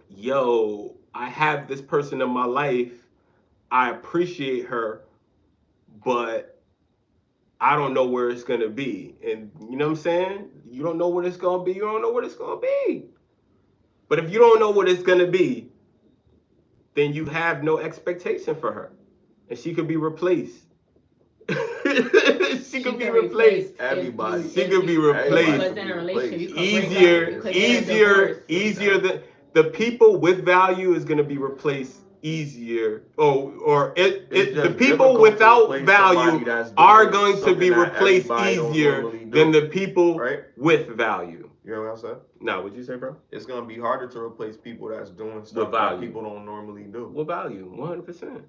yo, I have this person in my life. I appreciate her, but I don't know where it's going to be. And you know what I'm saying? You don't know what it's going to be. You don't know what it's going to be. But if you don't know what it's going to be, then you have no expectation for her. And she could be replaced. She could be replaced. Everybody. She could be replaced. Easier than the people with value is going to be replaced easier. The people without value are going to be replaced easier than the people with value. You know what I said? No, what'd you say, bro? It's going to be harder to replace people that's doing stuff that people don't normally do. With value, 100%.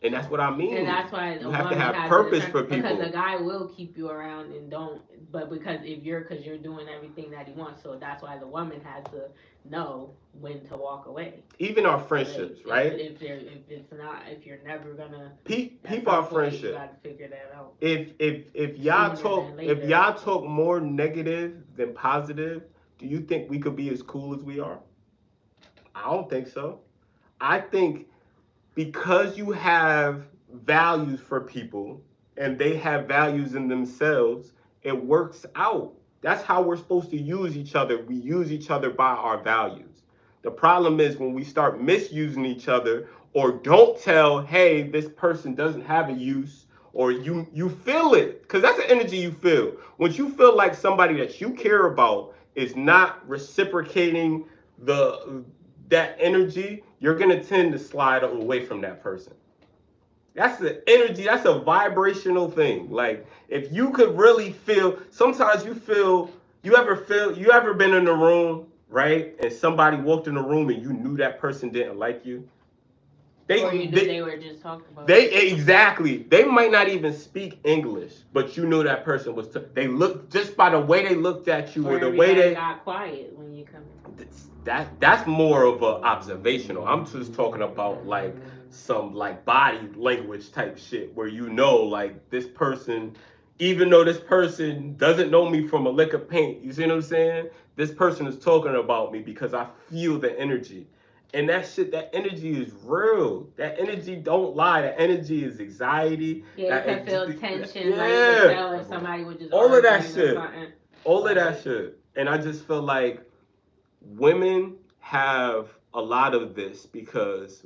And that's what I mean. And that's why you have to have purpose for people. Because a guy will keep you around and don't, but because you're doing everything that he wants, so that's why the woman has to know when to walk away. Even our friendships, right? If you're never gonna keep our friendship. You gotta figure that out. If y'all talk more negative than positive, do you think we could be as cool as we are? I don't think so. I think because you have values for people and they have values in themselves, it works out. That's how we're supposed to use each other. We use each other by our values. The problem is when we start misusing each other or don't tell, hey, this person doesn't have a use, or you feel it, because that's the energy you feel. Once you feel like somebody that you care about is not reciprocating that energy, you're going to tend to slide away from that person. That's the energy. That's a vibrational thing. Like, if you could really feel, sometimes you ever been in a room right? And somebody walked in the room and you knew that person didn't like you. Or you knew they were just talking about Exactly. They might not even speak English, but you knew that person was. They looked just by the way they looked at you, or the way they got quiet when you come in. That's more of a observational. I'm just talking about like some like body language type shit where you know like this person, even though this person doesn't know me from a lick of paint, you see what I'm saying? This person is talking about me because I feel the energy. And that shit, that energy is real. That energy don't lie. That energy is anxiety. Yeah, you can feel tension. Yeah. Like you can tell if somebody would just all of that shit. All of that shit. And I just feel like women have a lot of this because,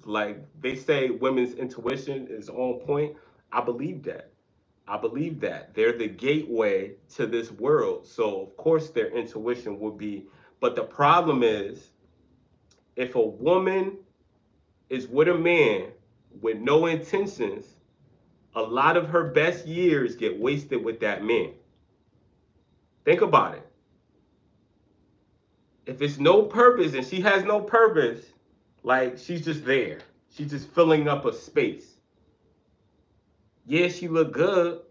like they say, women's intuition is on point. I believe that. I believe that they're the gateway to this world. So of course their intuition would be. But the problem is, if a woman is with a man with no intentions, a lot of her best years get wasted with that man. Think about it. If it's no purpose and she has no purpose, like she's just there. She's just filling up a space. Yeah, she look good,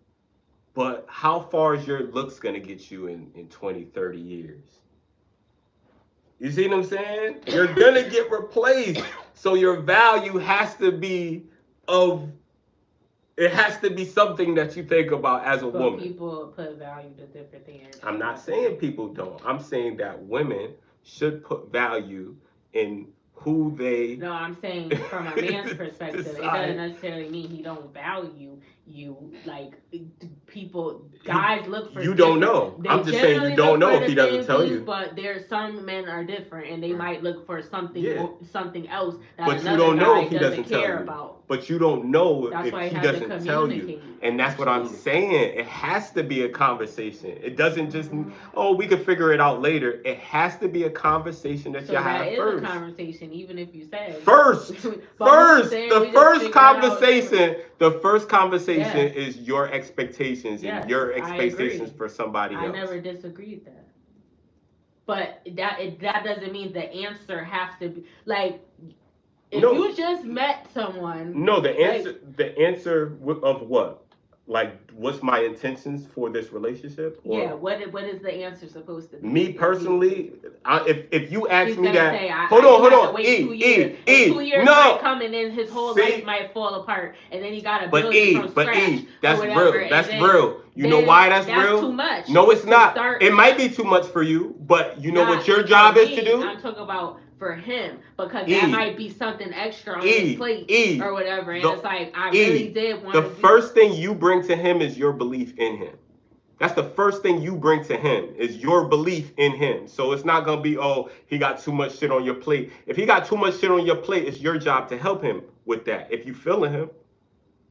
but how far is your looks gonna get you in 20, 30 years? You see what I'm saying? You're gonna get replaced. So your value has to be of it has to be something that you think about as a woman. People put value to different things. I'm not saying people don't. I'm saying that women should put value in who they. No, I'm saying from a man's perspective, it doesn't necessarily mean he don't value you. Like people, guys look for. You don't know. I'm just saying you don't know if he doesn't tell you. But there's some men are different, and they might look for something, something else that but another you don't know guy if he doesn't tell care you. about. But you don't know That's if why he doesn't tell you. And that's what I'm saying. It has to be a conversation. It doesn't just, oh, we can figure it out later. It has to be a conversation that you have first. That is a conversation, even if you say first. The first conversation is your expectations and your expectations for somebody else. I never disagreed that. But that doesn't mean the answer has to be like. If you just met someone. No, the answer of what? Like, what's my intentions for this relationship? Or, yeah, what is the answer supposed to be? Me personally, if you ask me that, say, hold on, 2 years. 2 years might come and then his whole life might fall apart, and then he got to build it from scratch. That's or whatever, real. That's real. You know why that's real? That's too much. No, it's not. It might be too much for you, but you know what your job is to do? I'm talking about for him, because that might be something extra on his plate or whatever. And it's like, I really did want to. The first thing you bring to him is your belief in him. That's the first thing you bring to him is your belief in him. So it's not going to be, oh, he got too much shit on your plate. If he got too much shit on your plate, it's your job to help him with that. If you feeling him,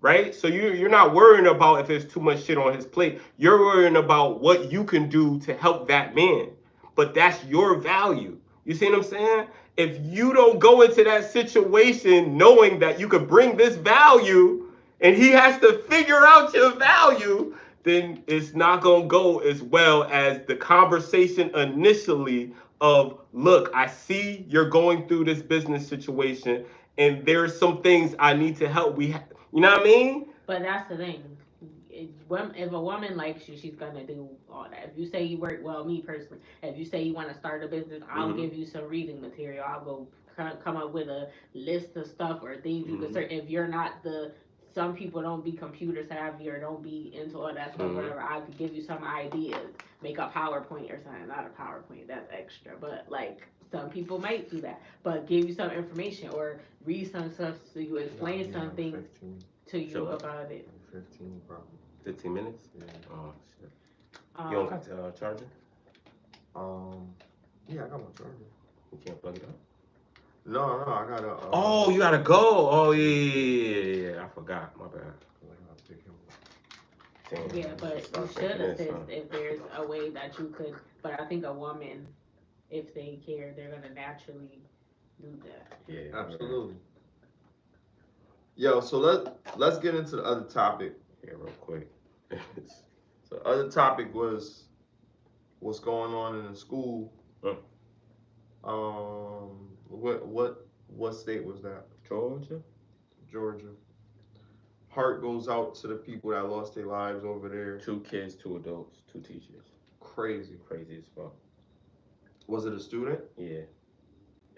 right? So you're not worrying about if there's too much shit on his plate. You're worrying about what you can do to help that man. But that's your value. You see what I'm saying? If you don't go into that situation knowing that you could bring this value and he has to figure out your value, then it's not going to go as well as the conversation initially of, look, I see you're going through this business situation and there's some things I need to help. You know what I mean? But that's the thing. If a woman likes you, she's gonna do all that. If you say you work, well, me personally, if you say you want to start a business, I'll give you some reading material. I'll go come up with a list of stuff or things you can search. If you're not some people don't be computer savvy or don't be into all that stuff, whatever. I could give you some ideas, make a PowerPoint or something. Not a PowerPoint, that's extra, but like some people might do that. But give you some information or read some stuff so you explain something to you about it. 15 probably. 15 minutes? Yeah. Oh, shit. You don't got the charger? Yeah, I got my charger. You can't plug it up? No, I gotta. Oh, you gotta go. Oh, yeah. I forgot. My bad. Yeah, but you should assist if there's a way that you could. But I think a woman, if they care, they're gonna naturally do that. Yeah, absolutely. Yo, so let's get into the other topic. Yeah, real quick. So the other topic was what's going on in the school What state was that? Georgia. Georgia. Heart goes out to the people that lost their lives over there. 2 kids, 2 adults, 2 teachers. Crazy. Crazy as fuck. Was it a student? Yeah.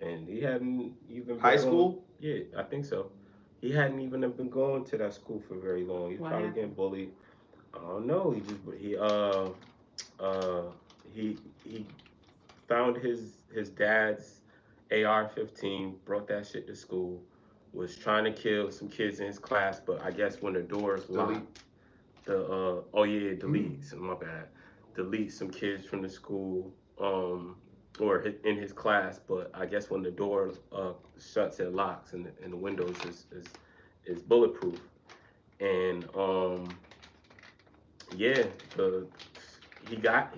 And he hadn't even High been going. school? Yeah, I think so. He hadn't even been going to that school for very long. He's What probably happened? getting bullied. I don't know. Uh he found his dad's AR-15, brought that shit to school, was trying to kill some kids in his class, but I guess when the doors Delete. locked, oh yeah, delete. So my bad. Delete some kids from the school, or in his class, but I guess when the door shuts and locks and the windows is bulletproof, and yeah, the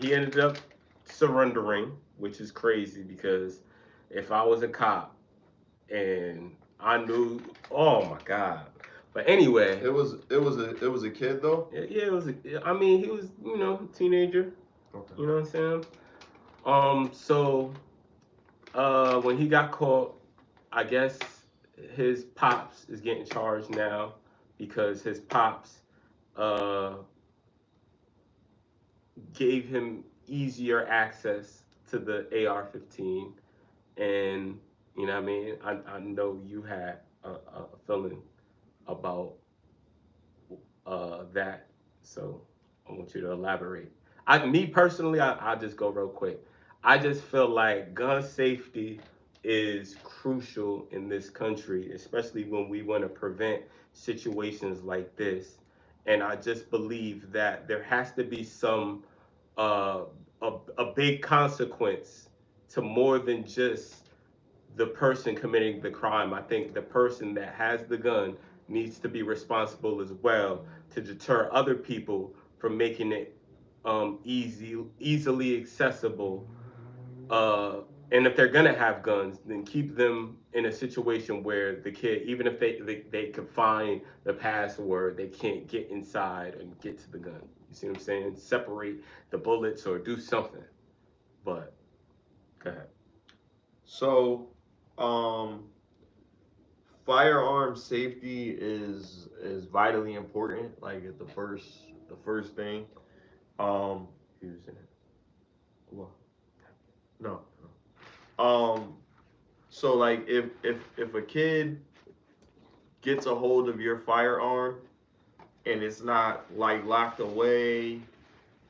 he ended up surrendering, which is crazy because if I was a cop and I knew, oh my god. But anyway, It was a kid though. yeah, it was. I mean, he was, a teenager. Okay. You know what I'm saying? So when he got caught, I guess his pops is getting charged now because his pops uh gave him easier access to the AR-15, and you know what I mean. I know you had a feeling about that, so I want you to elaborate. Me personally, I just go real quick. I just feel like gun safety is crucial in this country, especially when we want to prevent situations like this. And I just believe that there has to be some uh, a big consequence to more than just the person committing the crime. I think the person that has the gun needs to be responsible as well to deter other people from making it easily accessible. Uh, and if they're gonna have guns, then keep them in a situation where the kid, even if they can find the password, they can't get inside and get to the gun. You see what I'm saying? Separate the bullets or do something. But go ahead. So, um, firearm safety is vitally important. Like at the first thing. Um, Using it. well, no. Um, so like if a kid gets a hold of your firearm and it's not like locked away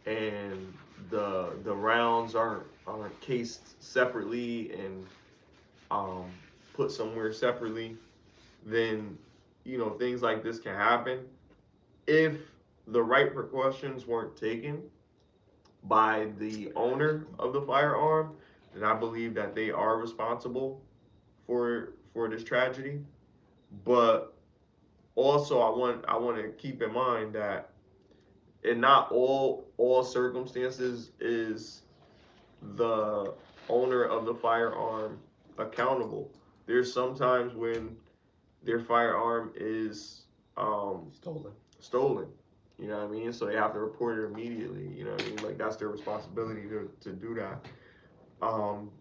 and the rounds aren't cased separately and um put somewhere separately, then things like this can happen if the right precautions weren't taken by the owner of the firearm. Then I believe that they are responsible for this tragedy. But also, I want to keep in mind that in not all circumstances is the owner of the firearm accountable. There's sometimes when their firearm is Stolen. stolen. You know what I mean? So they have to report it immediately. You know what I mean? Like that's their responsibility to do that.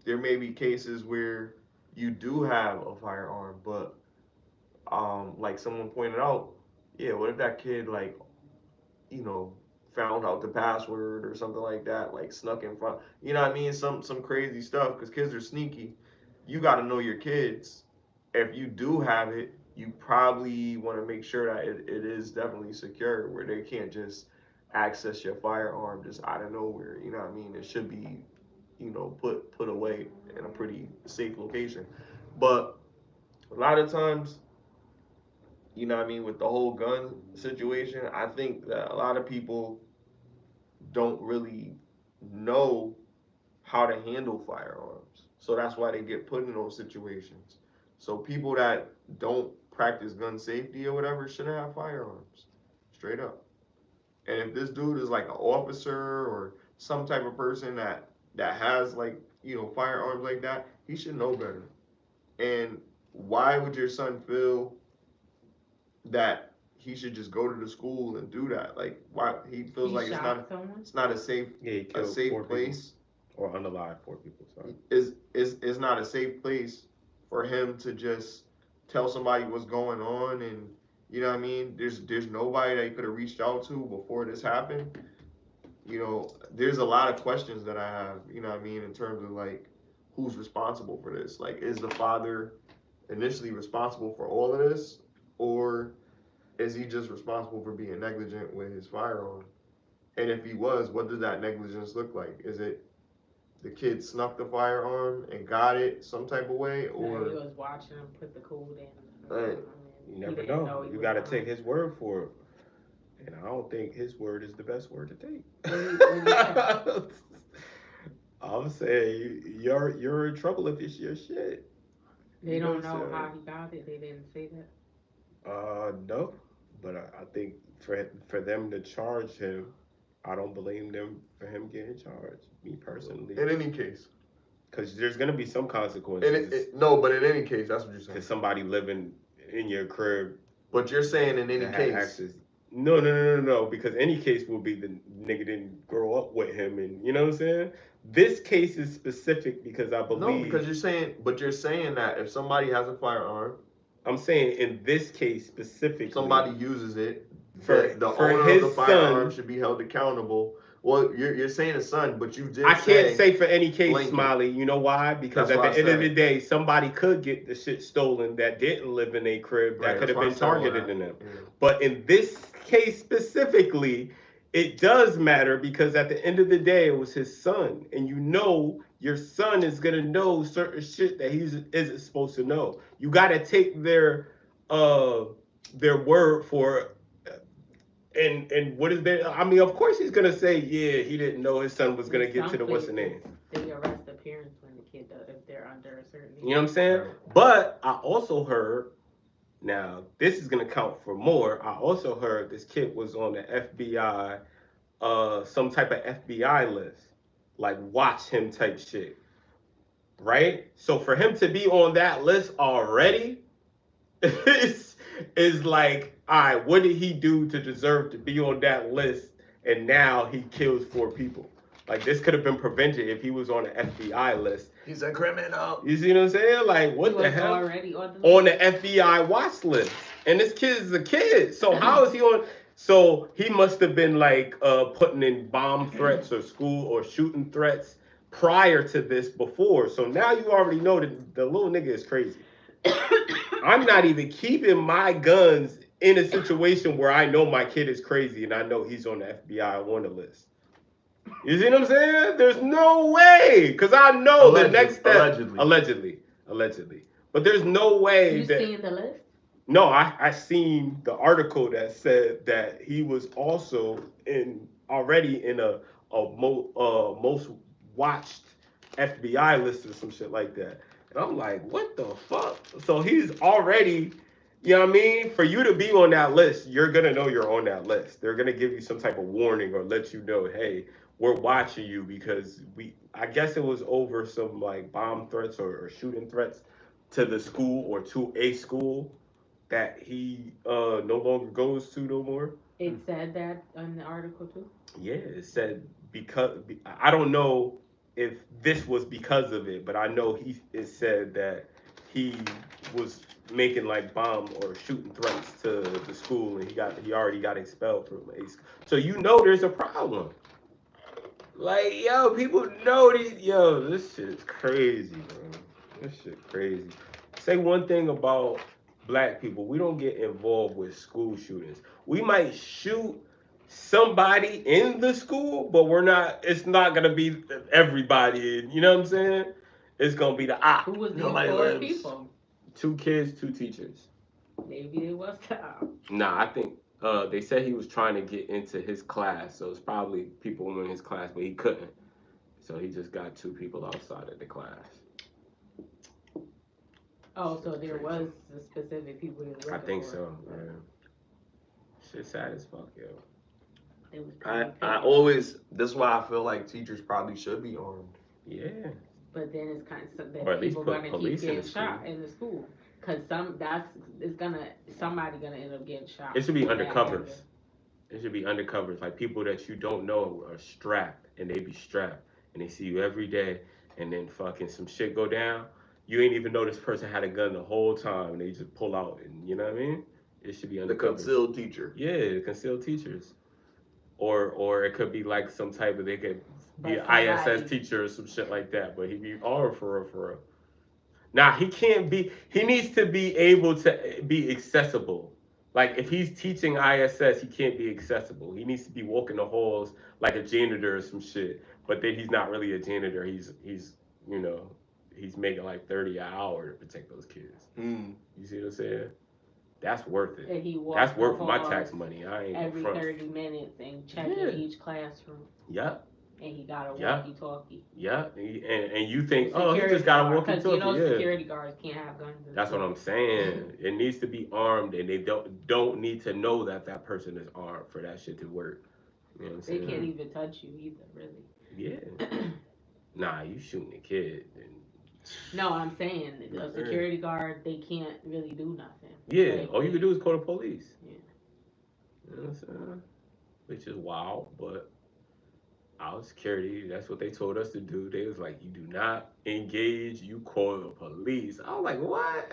There may be cases where you do have a firearm, but like someone pointed out, yeah, what if that kid like you know found out the password or something like that, like snuck in front. You know what I mean? Some crazy stuff because kids are sneaky. You got to know your kids. If you do have it, you probably want to make sure that it is definitely secure where they can't just access your firearm just out of nowhere. You know what I mean? It should be, put away in a pretty safe location. But a lot of times, what I mean, with the whole gun situation, I think that a lot of people don't really know how to handle firearms. So that's why they get put in those situations. So people that don't practice gun safety or whatever shouldn't have firearms. Straight up. And if this dude is like an officer or some type of person that has like, firearms like that, he should know better. And why would your son feel that he should just go to the school and do that? Like why he feels He like shot someone. it's not a safe Yeah, he a killed safe 4 people. place or unalive 4 people. Sorry. Is not a safe place for him to just tell somebody what's going on, and you know what I mean. There's nobody that he could have reached out to before this happened. You know, there's a lot of questions that I have. You know what I mean, in terms of like who's responsible for this. Like, is the father initially responsible for all of this, or is he just responsible for being negligent with his firearm? And if he was, what does that negligence look like? Is it the kid snuck the firearm and got it some type of way, or he was watching him put the code in. Right. You never know. You got to take his word for it. And I don't think his word is the best word to take. I'm saying you're in trouble if it's your shit. They don't know how he got it. They didn't say that. No, but I think for them to charge him, I don't blame them for him getting charged. Me personally. In any case, because there's gonna be some consequences. No, but in any case, that's what you're saying. Because somebody living in your crib. But you're saying in any case. Access. No. Because any case will be the nigga didn't grow up with him, and you know what I'm saying. This case is specific because I believe. No, because you're saying that if somebody has a firearm. I'm saying in this case specifically. Somebody uses it. The owner of the firearm should be held accountable. Well, you're saying a son, but you did. I can't say for any case, Smiley. You know why? Because at the end of the day, somebody could get the shit stolen that didn't live in a crib that could have been targeted in them. Yeah. But in this case specifically, it does matter because at the end of the day, it was his son, and you know your son is gonna know certain shit that he isn't supposed to know. You gotta take their word for it. And what is there? I mean, of course he's gonna say, yeah, he didn't know his son was gonna get to the what's the name. They arrest the parents when the kid does, if they're under a certain age. You know what I'm saying? Right. But I also heard, now this is gonna count for more. I also heard this kid was on the FBI, some type of FBI list, like watch him type shit, right? So for him to be on that list already, is like, all right, what did he do to deserve to be on that list? And now he kills 4 people. Like, this could have been prevented if he was on the FBI list. He's a criminal. You see what I'm saying? Like, what the hell? Already on the FBI watch list. And this kid is a kid. So how is he on? So he must have been like putting in bomb threats or school or shooting threats prior to this before. So now you already know that the little nigga is crazy. I'm not even keeping my guns in a situation where I know my kid is crazy and I know he's on the FBI wanted list. You see what I'm saying? There's no way, because I know the next step. Allegedly. But there's no way you seen the list? No, I seen the article that said that he was also already in a most watched FBI list or some shit like that. And I'm like, what the fuck? So he's already, you know what I mean? For you to be on that list, you're going to know you're on that list. They're going to give you some type of warning or let you know, hey, we're watching you because I guess it was over some like bomb threats or shooting threats to the school or to a school that he no longer goes to no more. It said that in the article too? Yeah, it said because, I don't know if this was because of it, but I know it said that he was making like bomb or shooting threats to the school, and he already got expelled from a school. So you know there's a problem. Like, yo, people know this shit is crazy, bro. This shit crazy. Say one thing about black people, we don't get involved with school shootings. We might shoot somebody in the school, but it's not gonna be everybody, you know what I'm saying? It's gonna be the op. Who was these 4 people? 2 kids, 2 teachers. Maybe it was the op. Nah, I think they said he was trying to get into his class, so it's probably people in his class, but he couldn't. So he just got 2 people outside of the class. Oh, so there was a specific people he was looking I think for. so, yeah. Shit sad as fuck, yo. I always, this is why I feel like teachers probably should be armed. Yeah. But then it's kind of that people are gonna keep getting shot in the school, cause somebody gonna end up getting shot. It should be undercovers. It should be undercovers, like people that you don't know are strapped and they be strapped, and they see you every day, and then fucking some shit go down, you ain't even know this person had a gun the whole time, and they just pull out, and you know what I mean? It should be The undercover. concealed teacher. Yeah, the concealed teachers. Or it could be like some type of, they could be But an somebody- ISS teacher or some shit like that, but he be armed for real. Now he can't be. He needs to be able to be accessible. Like if he's teaching ISS, he can't be accessible. He needs to be walking the halls like a janitor or some shit. But then he's not really a janitor. He's you know, he's making like 30 an hour to protect those kids. You see what I'm saying? That's worth it. And he walks That's worth the my halls tax money. I ain't every gonna front. 30 minutes and check Yeah. in each classroom. Yep. And he got a Yeah. walkie-talkie. Yeah, and you think, The oh, he security just got a guard, walkie-talkie. 'cause you know Yeah. security guards can't have guns. That's what I'm saying. It needs to be armed, and they don't need to know that that person is armed for that shit to work. You know what I'm They saying? can't even touch you either, really. Yeah. Nah, you shooting a kid. No, I'm saying a security guard, they can't really do nothing. Yeah, Like, all you can do is call the police. Yeah. You know what I'm saying? Which is wild, but our security, that's what they told us to do. They was like, you do not engage, you call the police. I was like, what?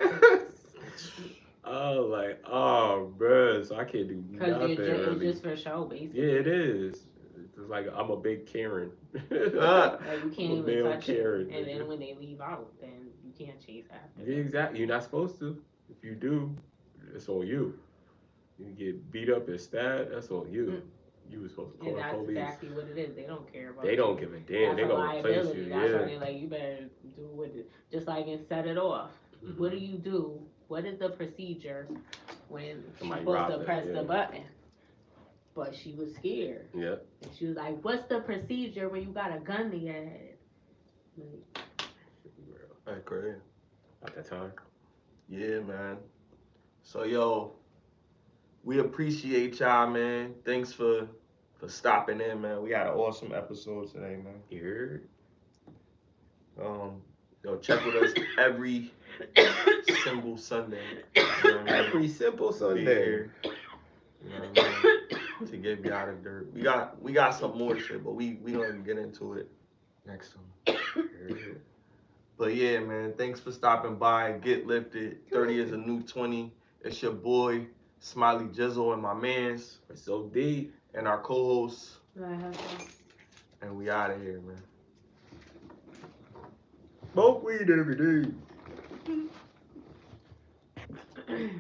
I was like, oh, bruh, so I can't do nothing. Because really. it's just for show, basically. Yeah, it is. It's like, I'm a big Karen. Like, you can't I'm a even male touch Karen, it. And nigga. then when they leave out, then you can't chase after Yeah, them. exactly. You're not supposed to. If you do, it's on you. You get beat up and stabbed, that's on you. You were supposed to call And the that's police. exactly what it is. They don't care about They don't give a damn. That's They a gonna replace liability. you. That's why Yeah. they're like, you better do what it, just like and set it off. What do you do? What is the procedure when Somebody she's supposed robbed to her, press yeah. the button? But she was scared. Yeah. And she was like, what's the procedure when you got a gun to your head? Like, That's crazy. At that time. Yeah, man. So yo, we appreciate y'all, man. Thanks for stopping in, man. We had an awesome episode today, man. Here. Yo, check with us every single Sunday. You know what I mean? Every simple Be Sunday. here, you know what I mean? To get you out of dirt. We got some more shit, but we don't even get into it next time. But yeah, man, thanks for stopping by. Get lifted. 30 is a new 20. It's your boy, SmileyJizzle, and my mans. It's so deep. And our co-hosts. uh-huh. And we out of here, man. Smoke weed every day.